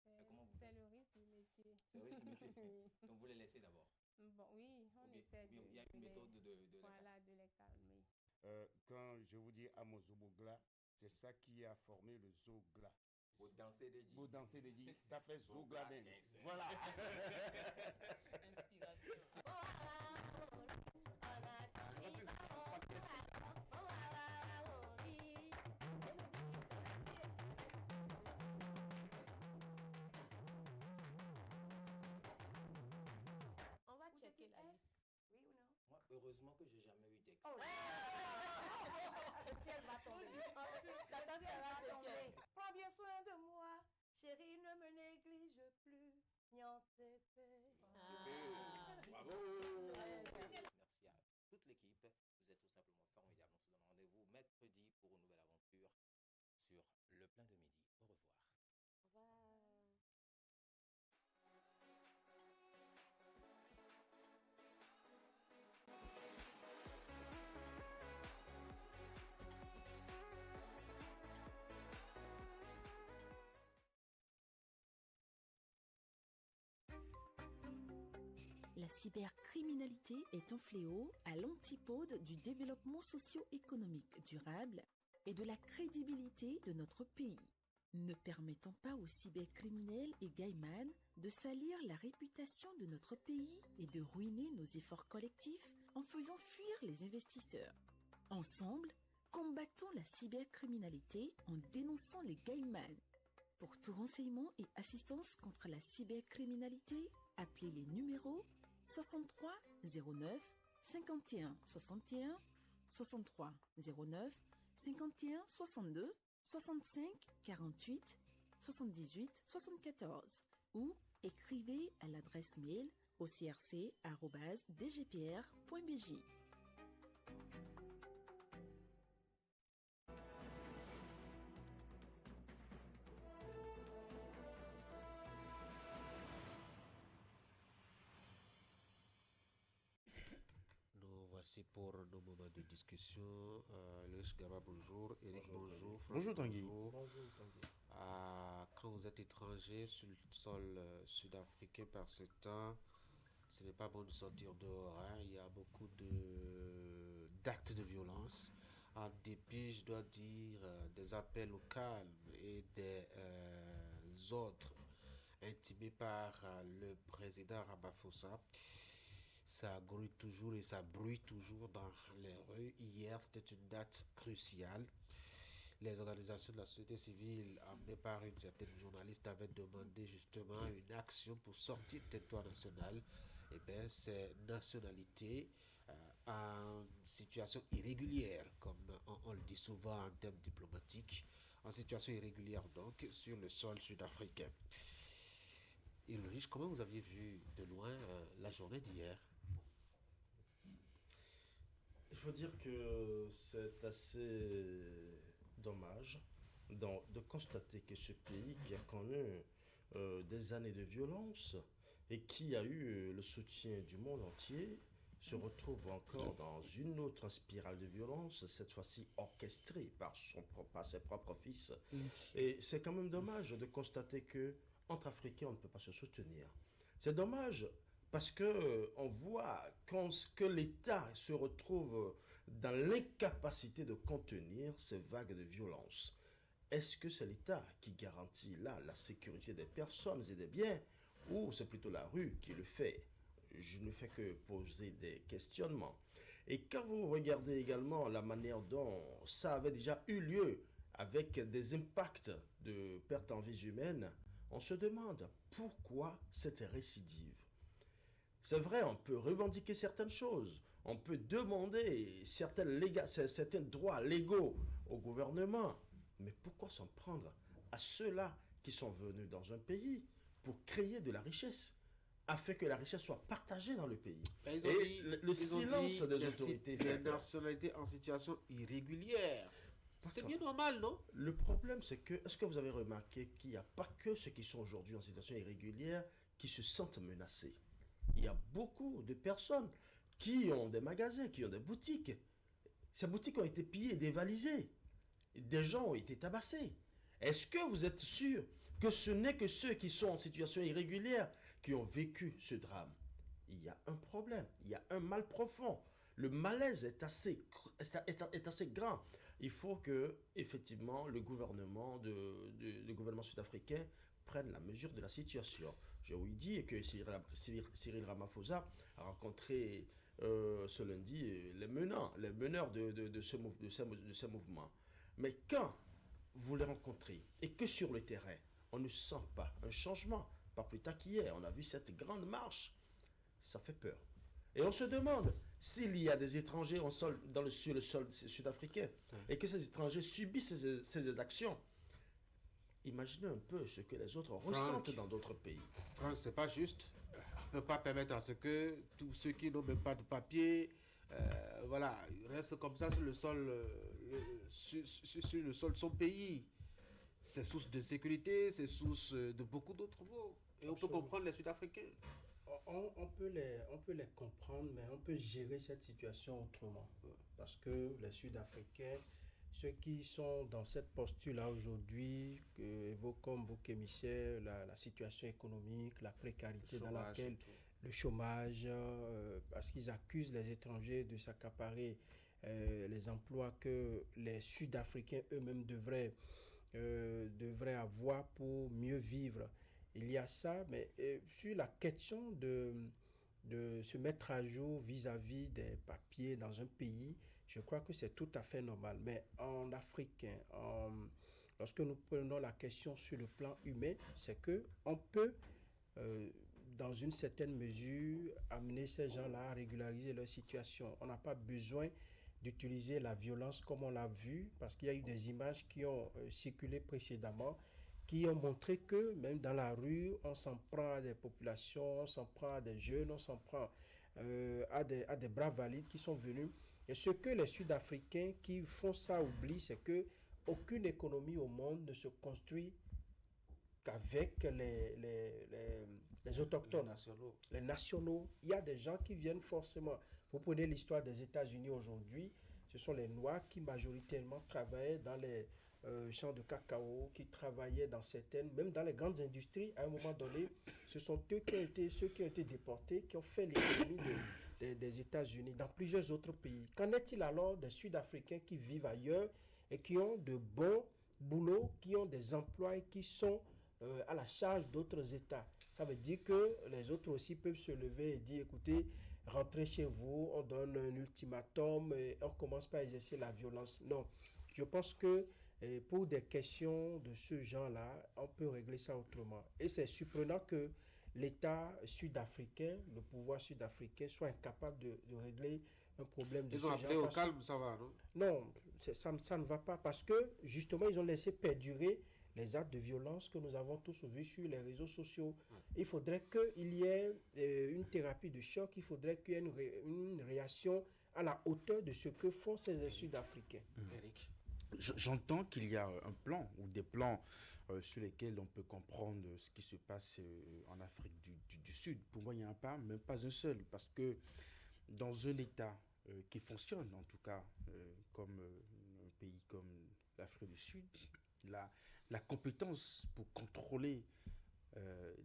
Ah oui. Comment vous C'est faites? le risque du métier. C'est le risque du métier. Oui. Donc vous les laissez d'abord. Bon, oui, on essaie il y a une méthode de voilà, de les calmer. Quand je vous dis Amozobogla, c'est ça qui a formé le Zogla. Vous dansez des Vous dansez des dix, ça fait Zogla dance. Voilà. Inspiration. On va checker la liste. Oui ou non? Moi, heureusement que j'ai jamais eu d'ex. Oh, le ciel va tomber. La tête va tomber. Prends bien soin de moi, chérie, ne me néglige plus. Niente fait. Bravo. Merci à toute l'équipe. Vous êtes tout simplement formidables. On se donne rendez-vous mercredi pour une nouvelle aventure sur Le Plein de Midi. Au revoir. Au revoir. La cybercriminalité est un fléau à l'antipode du développement socio-économique durable et de la crédibilité de notre pays. Ne permettons pas aux cybercriminels et gaïman de salir la réputation de notre pays et de ruiner nos efforts collectifs en faisant fuir les investisseurs. Ensemble, combattons la cybercriminalité en dénonçant les gaïman. Pour tout renseignement et assistance contre la cybercriminalité, appelez les numéros 63 09 51 61, 63 09 51 62, 65 48 78 74 ou écrivez à l'adresse mail au crc@dgpr.bj. Voici pour nos moments de discussion. Loïs Gaba, bonjour. Eric, bonjour. Bonjour Tanguy. Bonjour. Quand vous êtes étranger sur le sol sud-africain par ce temps, ce n'est pas bon de sortir dehors. Hein. Il y a beaucoup d'actes de violence. En dépit, je dois dire, des appels au calme et des ordres intimés par le président Ramaphosa. Ça grouille toujours et ça bruit toujours dans les rues. Hier, c'était une date cruciale. Les organisations de la société civile, amenées par une certaine journaliste, avaient demandé justement une action pour sortir du territoire national. Eh bien, ces nationalités en situation irrégulière, comme on le dit souvent en termes diplomatiques, en situation irrégulière donc, sur le sol sud-africain. Et Loïs, comment vous aviez vu de loin la journée d'hier? Il faut dire que c'est assez dommage de constater que ce pays qui a connu des années de violence et qui a eu le soutien du monde entier se retrouve encore dans une autre spirale de violence, cette fois-ci orchestrée par ses propres fils. Et c'est quand même dommage de constater que entre Africains, on ne peut pas se soutenir. C'est dommage parce que on voit que l'État se retrouve dans l'incapacité de contenir ces vagues de violence. Est-ce que c'est l'État qui garantit là la sécurité des personnes et des biens ou c'est plutôt la rue qui le fait? Je ne fais que poser des questionnements. Et quand vous regardez également la manière dont ça avait déjà eu lieu avec des impacts de pertes en vies humaines, on se demande pourquoi cette récidive. C'est vrai, on peut revendiquer certaines choses. On peut demander certains droits légaux au gouvernement. Mais pourquoi s'en prendre à ceux-là qui sont venus dans un pays pour créer de la richesse, afin que la richesse soit partagée dans le pays? Le silence des autorités. Les nationalités en situation irrégulière. C'est bien normal, non? Le problème, c'est que, est-ce que vous avez remarqué qu'il n'y a pas que ceux qui sont aujourd'hui en situation irrégulière qui se sentent menacés? Il y a beaucoup de personnes qui ont des magasins, qui ont des boutiques. Ces boutiques ont été pillées et dévalisées. Des gens ont été tabassés. Est-ce que vous êtes sûr que ce n'est que ceux qui sont en situation irrégulière qui ont vécu ce drame? Il y a un problème, il y a un mal profond. Le malaise est assez grand. Il faut que, effectivement, le gouvernement sud-africain prenne la mesure de la situation. Je vous dis que Cyril Ramaphosa a rencontré ce lundi les meneurs de ce mouvement. Mais quand vous les rencontrez et que sur le terrain, on ne sent pas un changement, pas plus tard qu'hier, on a vu cette grande marche, ça fait peur. Et on se demande s'il y a des étrangers sur le sol sud-africain et que ces étrangers subissent ces exactions. Imaginez un peu ce que les autres ressentent dans d'autres pays. Franck, c'est pas juste. On ne peut pas permettre à ce que tous ceux qui n'ont même pas de papier, restent comme ça sur le sol, sur le sol de son pays. C'est source de sécurité, c'est source de beaucoup d'autres mots. Et on peut comprendre les Sud-Africains. On peut les comprendre, mais on peut gérer cette situation autrement. Parce que les Sud-Africains, ceux qui sont dans cette posture-là aujourd'hui, évoquent comme bouc émissaire la situation économique, la précarité dans laquelle le chômage, parce qu'ils accusent les étrangers de s'accaparer les emplois que les Sud-Africains eux-mêmes devraient avoir pour mieux vivre. Il y a ça, mais sur la question de se mettre à jour vis-à-vis des papiers dans un pays, je crois que c'est tout à fait normal. Mais en africain, lorsque nous prenons la question sur le plan humain, c'est qu'on peut, dans une certaine mesure, amener ces gens-là à régulariser leur situation. On n'a pas besoin d'utiliser la violence comme on l'a vu, parce qu'il y a eu des images qui ont circulé précédemment, qui ont montré que même dans la rue, on s'en prend à des populations, on s'en prend à des jeunes, on s'en prend à des bras valides qui sont venus. Et ce que les Sud-Africains qui font ça oublient, c'est que aucune économie au monde ne se construit qu'avec les autochtones, les nationaux. Il y a des gens qui viennent forcément. Vous prenez l'histoire des États-Unis aujourd'hui, ce sont les Noirs qui majoritairement travaillaient dans les champs de cacao, qui travaillaient dans certaines, même dans les grandes industries. À un moment donné, ce sont ceux qui ont été déportés, qui ont fait l'économie des États-Unis, dans plusieurs autres pays. Qu'en est-il alors des Sud-Africains qui vivent ailleurs et qui ont de bons boulots, qui ont des emplois et qui sont à la charge d'autres États? Ça veut dire que les autres aussi peuvent se lever et dire, écoutez, rentrez chez vous, on donne un ultimatum et on ne commence pas à exercer la violence. Non, je pense que pour des questions de ce genre-là, on peut régler ça autrement. Et c'est surprenant que l'État sud-africain, le pouvoir sud-africain, soit incapable de régler un problème de ce genre. Ils ont appelé au calme, ça va, non? Non, ça ne va pas parce que, justement, ils ont laissé perdurer les actes de violence que nous avons tous vus sur les réseaux sociaux. Il faudrait qu'il y ait une thérapie de choc, il faudrait qu'il y ait une réaction à la hauteur de ce que font ces Sud-Africains. Eric. J'entends qu'il y a un plan ou des plans sur lesquels on peut comprendre ce qui se passe en Afrique du Sud. Pour moi, il n'y en a pas, même pas un seul, parce que dans un État qui fonctionne, en tout cas, comme un pays comme l'Afrique du Sud, la compétence pour contrôler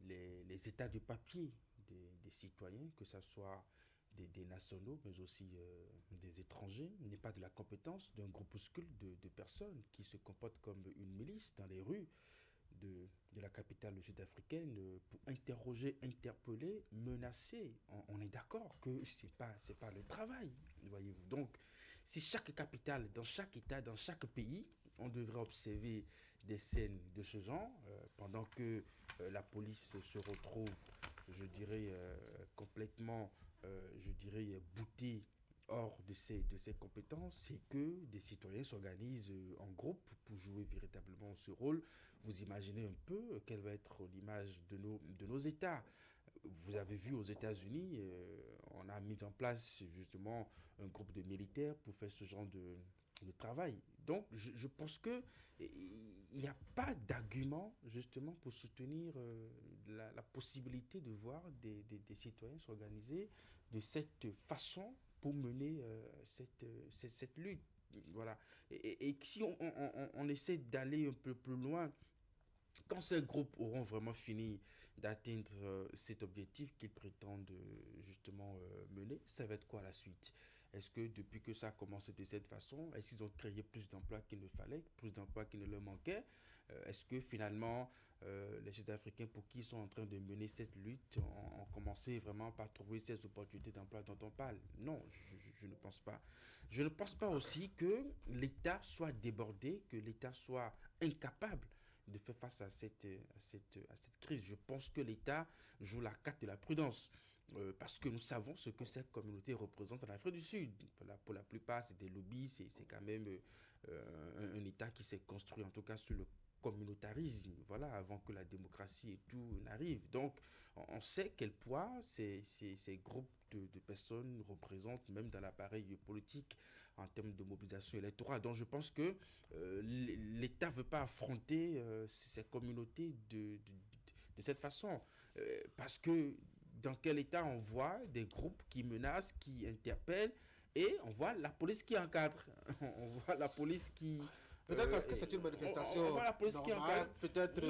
les états de papier des citoyens, que ce soit des nationaux, mais aussi des étrangers, n'est pas de la compétence d'un groupuscule de personnes qui se comportent comme une milice dans les rues de la capitale sud-africaine pour interroger, interpeller, menacer. On est d'accord que ce n'est pas le travail, voyez-vous. Donc, si chaque capitale, dans chaque État, dans chaque pays, on devrait observer des scènes de ce genre, pendant que la police se retrouve je dirais, complètement, je dirais, bouté hors de ses compétences, c'est que des citoyens s'organisent en groupe pour jouer véritablement ce rôle. Vous imaginez un peu quelle va être l'image de nos États. Vous avez vu aux États-Unis, on a mis en place justement un groupe de militaires pour faire ce genre de travail. Donc, je pense que il n'y a pas d'argument justement pour soutenir la possibilité de voir des citoyens s'organiser de cette façon pour mener cette lutte. Voilà. Et si on essaie d'aller un peu plus loin, quand ces groupes auront vraiment fini d'atteindre cet objectif qu'ils prétendent justement mener, ça va être quoi la suite? Est-ce que depuis que ça a commencé de cette façon, est-ce qu'ils ont créé plus d'emplois qu'il ne fallait, plus d'emplois qu'il ne leur manquait? Est-ce que finalement, les Sud-Africains pour qui ils sont en train de mener cette lutte ont commencé vraiment par trouver ces opportunités d'emploi dont on parle? Non, je ne pense pas. Je ne pense pas aussi que l'État soit débordé, que l'État soit incapable de faire face à cette crise. Je pense que l'État joue la carte de la prudence. Parce que nous savons ce que cette communauté représente en Afrique du Sud. Pour la plupart, c'est des lobbies, c'est quand même un État qui s'est construit, en tout cas sur le communautarisme, voilà, avant que la démocratie et tout n'arrive. Donc, on sait quel poids ces groupes de personnes représentent, même dans l'appareil politique, en termes de mobilisation électorale. Donc, je pense que l'État ne veut pas affronter ces communautés de cette façon. Parce que dans quel état on voit des groupes qui menacent, qui interpellent, et on voit la police qui encadre. On voit la police qui... Peut-être parce que c'est une manifestation normale, peut-être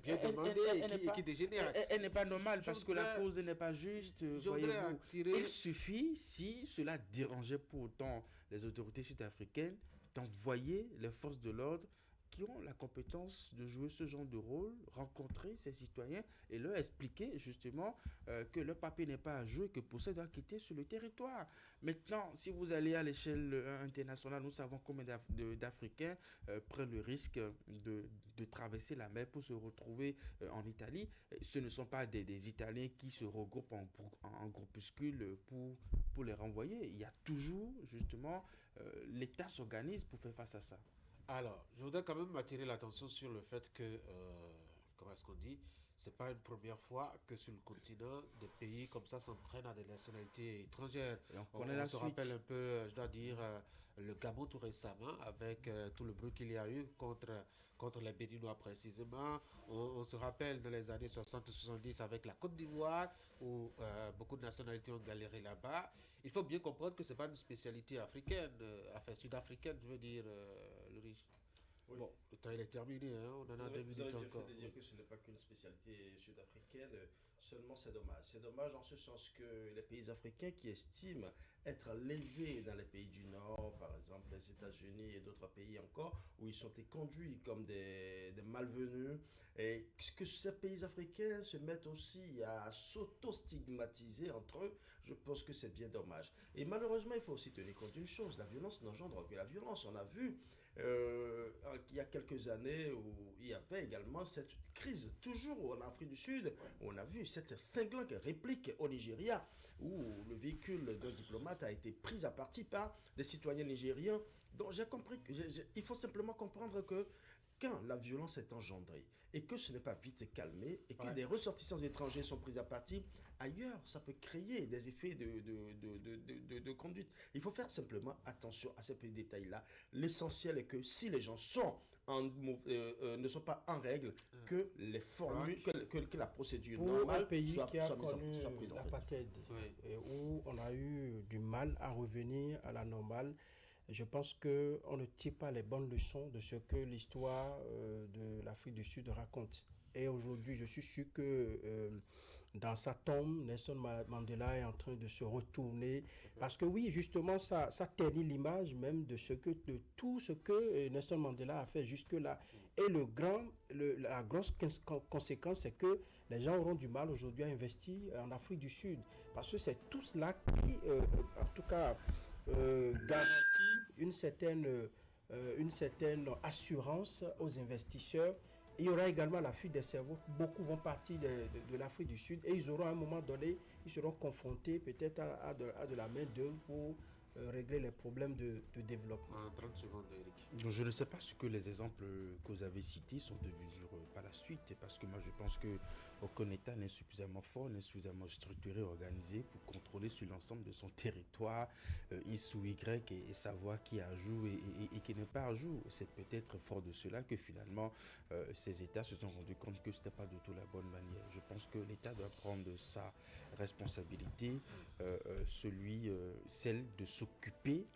bien demandée et qui dégénère. Elle n'est pas normale parce que la cause n'est pas juste. Voyez-vous. Il suffit, si cela dérangeait pour autant les autorités sud-africaines, d'envoyer les forces de l'ordre qui ont la compétence de jouer ce genre de rôle, rencontrer ces citoyens et leur expliquer justement que leur papier n'est pas à jouer, que pour ça doit quitter sur le territoire. Maintenant, si vous allez à l'échelle internationale, nous savons combien d'Africains prennent le risque de traverser la mer pour se retrouver en Italie. Ce ne sont pas des Italiens qui se regroupent en groupuscules pour les renvoyer. Il y a toujours justement, l'État s'organise pour faire face à ça. Alors, je voudrais quand même attirer l'attention sur le fait que, comment est-ce qu'on dit, c'est pas une première fois que sur le continent, des pays comme ça s'en prennent à des nationalités étrangères. On se rappelle un peu, je dois dire, le Gabon tout récemment, avec tout le bruit qu'il y a eu contre les Béninois précisément. On se rappelle dans les années 60-70 avec la Côte d'Ivoire, où beaucoup de nationalités ont galéré là-bas. Il faut bien comprendre que ce n'est pas une spécialité africaine, enfin sud-africaine, je veux dire, le riche. Oui. Bon, le temps il est terminé, hein? On en a 2 minutes encore. Vous avez bien fait de dire que ce n'est pas qu'une spécialité sud-africaine, seulement c'est dommage. C'est dommage en ce sens que les pays africains qui estiment être lésés dans les pays du Nord, par exemple les États-Unis et d'autres pays encore, où ils sont conduits comme des malvenus, et que ces pays africains se mettent aussi à s'auto-stigmatiser entre eux, je pense que c'est bien dommage. Et malheureusement, il faut aussi tenir compte d'une chose, la violence n'engendre que la violence. On a vu il y a quelques années où il y avait également cette crise, toujours en Afrique du Sud, où on a vu cette cinglante réplique au Nigeria, où le véhicule d'un diplomate a été pris à partie par des citoyens nigériens. Donc j'ai compris qu'il faut simplement comprendre que quand la violence est engendrée et que ce n'est pas vite calmé et que des ressortissants étrangers sont pris à partie, ailleurs, ça peut créer des effets de conduite. Il faut faire simplement attention à ces petits détails-là. L'essentiel est que si les gens sont ne sont pas en règle, que les formules, que la procédure normale soit prise en fait. L'apartheid, où on a eu du mal à revenir à la normale. Je pense qu'on ne tire pas les bonnes leçons de ce que l'histoire de l'Afrique du Sud raconte. Et aujourd'hui, je suis sûr que dans sa tombe, Nelson Mandela est en train de se retourner. Parce que oui, justement, ça ternit l'image même de tout ce que Nelson Mandela a fait jusque-là. Et la grosse conséquence, c'est que les gens auront du mal aujourd'hui à investir en Afrique du Sud. Parce que c'est tout cela qui, en tout cas, garantit une certaine assurance aux investisseurs Il y aura également la fuite des cerveaux. Beaucoup vont partir de l'Afrique du Sud et ils auront à un moment donné, ils seront confrontés peut-être à de la main-d'œuvre pour régler les problèmes de développement. En 30 secondes, Eric. Je ne sais pas ce que les exemples que vous avez cités sont devenus par la suite, parce que moi je pense qu'aucun État n'est suffisamment fort, n'est suffisamment structuré, organisé pour contrôler sur l'ensemble de son territoire X ou Y et savoir qui a jour et qui n'est pas à jour. C'est peut-être fort de cela que finalement ces États se sont rendus compte que ce n'était pas du tout la bonne manière. Je pense que l'État doit prendre sa responsabilité, celle de s'occuper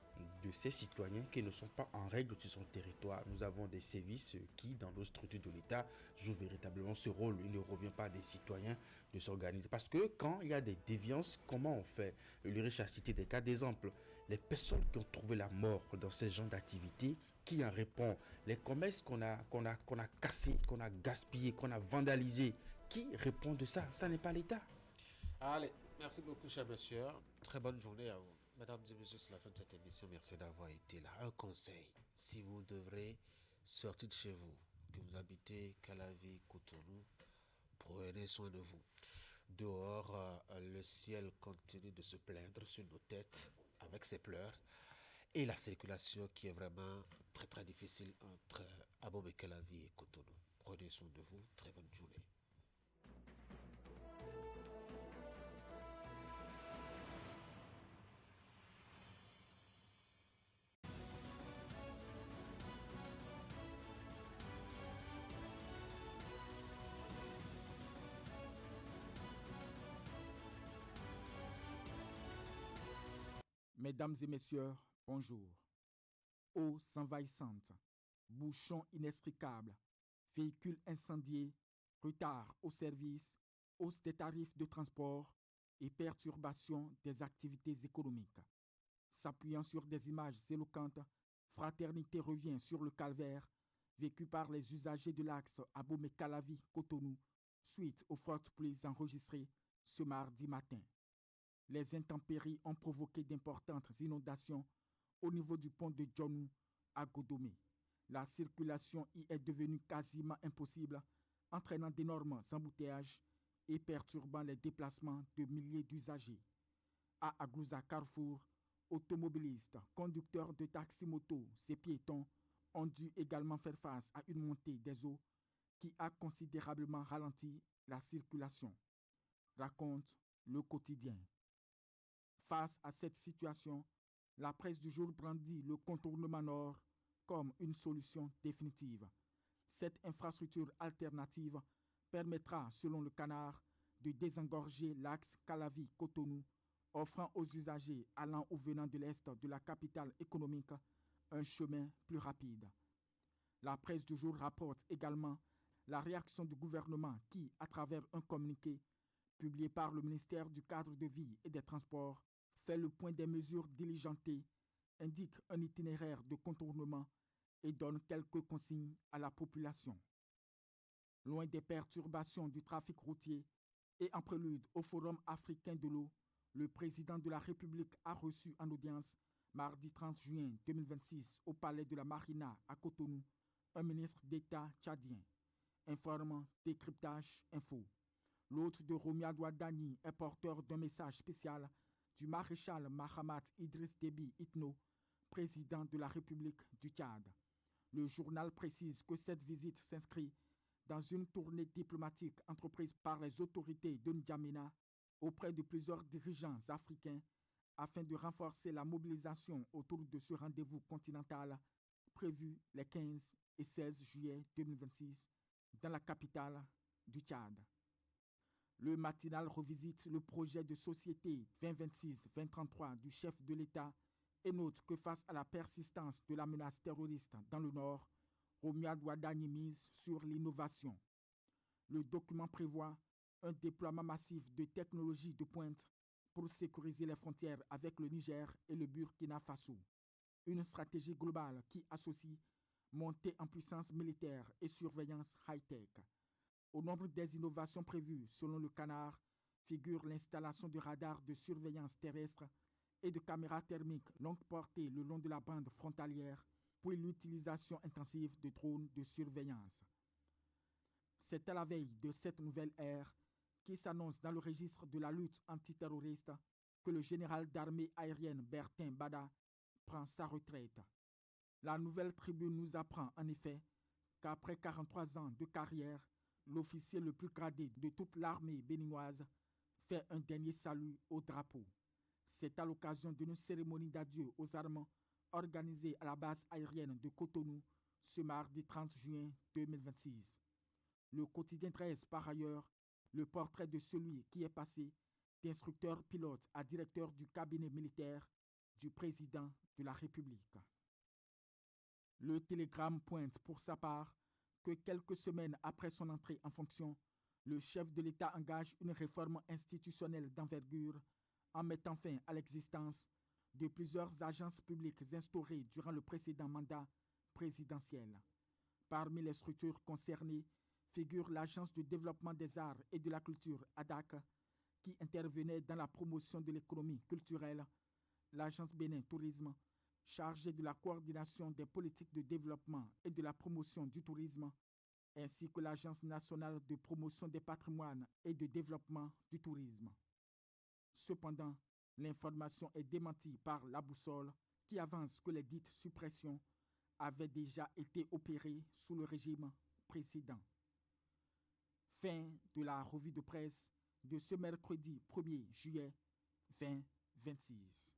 de ces citoyens qui ne sont pas en règle sur son territoire. Nous avons des services qui, dans nos structures de l'État, jouent véritablement ce rôle. Il ne revient pas des citoyens de s'organiser. Parce que quand il y a des déviances, comment on fait? Le riche a cité des cas d'exemple. Les personnes qui ont trouvé la mort dans ces genres d'activités, qui en répond? Les commerces qu'on a cassés, qu'on a gaspillés, qu'on a vandalisés, qui répond de ça? Ça n'est pas l'État. Allez, merci beaucoup, chers messieurs. Très bonne journée à vous. Mesdames et messieurs, c'est la fin de cette émission. Merci d'avoir été là. Un conseil, si vous devrez sortir de chez vous, que vous habitez Calavi, Cotonou, prenez soin de vous. Dehors, le ciel continue de se plaindre sur nos têtes avec ses pleurs et la circulation qui est vraiment très très difficile entre Abomey, Calavi et Cotonou. Prenez soin de vous. Très bonne journée. Mesdames et messieurs, bonjour. Eau s'envahissante, bouchons inextricables, véhicules incendiés, retard au service, hausse des tarifs de transport et perturbation des activités économiques. S'appuyant sur des images éloquentes, Fraternité revient sur le calvaire vécu par les usagers de l'axe Abomey-Calavi-Cotonou suite aux fortes pluies enregistrées ce mardi matin. Les intempéries ont provoqué d'importantes inondations au niveau du pont de Djonou à Godomé. La circulation y est devenue quasiment impossible, entraînant d'énormes embouteillages et perturbant les déplacements de milliers d'usagers. À Agouza Carrefour, automobilistes, conducteurs de taxi-moto et piétons ont dû également faire face à une montée des eaux qui a considérablement ralenti la circulation, raconte le quotidien. Face à cette situation, la presse du jour brandit le contournement nord comme une solution définitive. Cette infrastructure alternative permettra, selon le Canard, de désengorger l'axe Calavi-Cotonou, offrant aux usagers allant ou venant de l'est de la capitale économique un chemin plus rapide. La presse du jour rapporte également la réaction du gouvernement qui, à travers un communiqué publié par le ministère du Cadre de vie et des Transports, fait le point des mesures diligentées, indique un itinéraire de contournement et donne quelques consignes à la population. Loin des perturbations du trafic routier et en prélude au Forum africain de l'eau, le président de la République a reçu en audience, mardi 30 juin 2026, au palais de la Marina à Cotonou, un ministre d'État tchadien. Informant Décryptage Info. L'hôte de Romia Douadani est porteur d'un message spécial du maréchal Mahamat Idriss Déby Itno, président de la République du Tchad. Le journal précise que cette visite s'inscrit dans une tournée diplomatique entreprise par les autorités de N'Djamena auprès de plusieurs dirigeants africains afin de renforcer la mobilisation autour de ce rendez-vous continental prévu les 15 et 16 juillet 2026 dans la capitale du Tchad. Le matinal revisite le projet de société 2026-2033 du chef de l'État et note que face à la persistance de la menace terroriste dans le Nord, Romia Douadani mise sur l'innovation. Le document prévoit un déploiement massif de technologies de pointe pour sécuriser les frontières avec le Niger et le Burkina Faso. Une stratégie globale qui associe montée en puissance militaire et surveillance high-tech. Au nombre des innovations prévues, selon le Canard, figure l'installation de radars de surveillance terrestre et de caméras thermiques longue portée le long de la bande frontalière, puis l'utilisation intensive de drones de surveillance. C'est à la veille de cette nouvelle ère qui s'annonce dans le registre de la lutte antiterroriste que le général d'armée aérienne Bertin Bada prend sa retraite. La nouvelle tribune nous apprend en effet qu'après 43 ans de carrière, l'officier le plus gradé de toute l'armée béninoise fait un dernier salut au drapeau. C'est à l'occasion d'une cérémonie d'adieu aux armes organisée à la base aérienne de Cotonou ce mardi 30 juin 2026. Le quotidien dresse par ailleurs le portrait de celui qui est passé d'instructeur pilote à directeur du cabinet militaire du président de la République. Le Télégramme pointe pour sa part que quelques semaines après son entrée en fonction, le chef de l'État engage une réforme institutionnelle d'envergure en mettant fin à l'existence de plusieurs agences publiques instaurées durant le précédent mandat présidentiel. Parmi les structures concernées figure l'Agence de développement des arts et de la culture ADAC, qui intervenait dans la promotion de l'économie culturelle, l'Agence Bénin Tourisme, chargée de la coordination des politiques de développement et de la promotion du tourisme, ainsi que l'Agence nationale de promotion des patrimoines et de développement du tourisme. Cependant, l'information est démentie par La Boussole, qui avance que les dites suppressions avaient déjà été opérées sous le régime précédent. Fin de la revue de presse de ce mercredi 1er juillet 2026.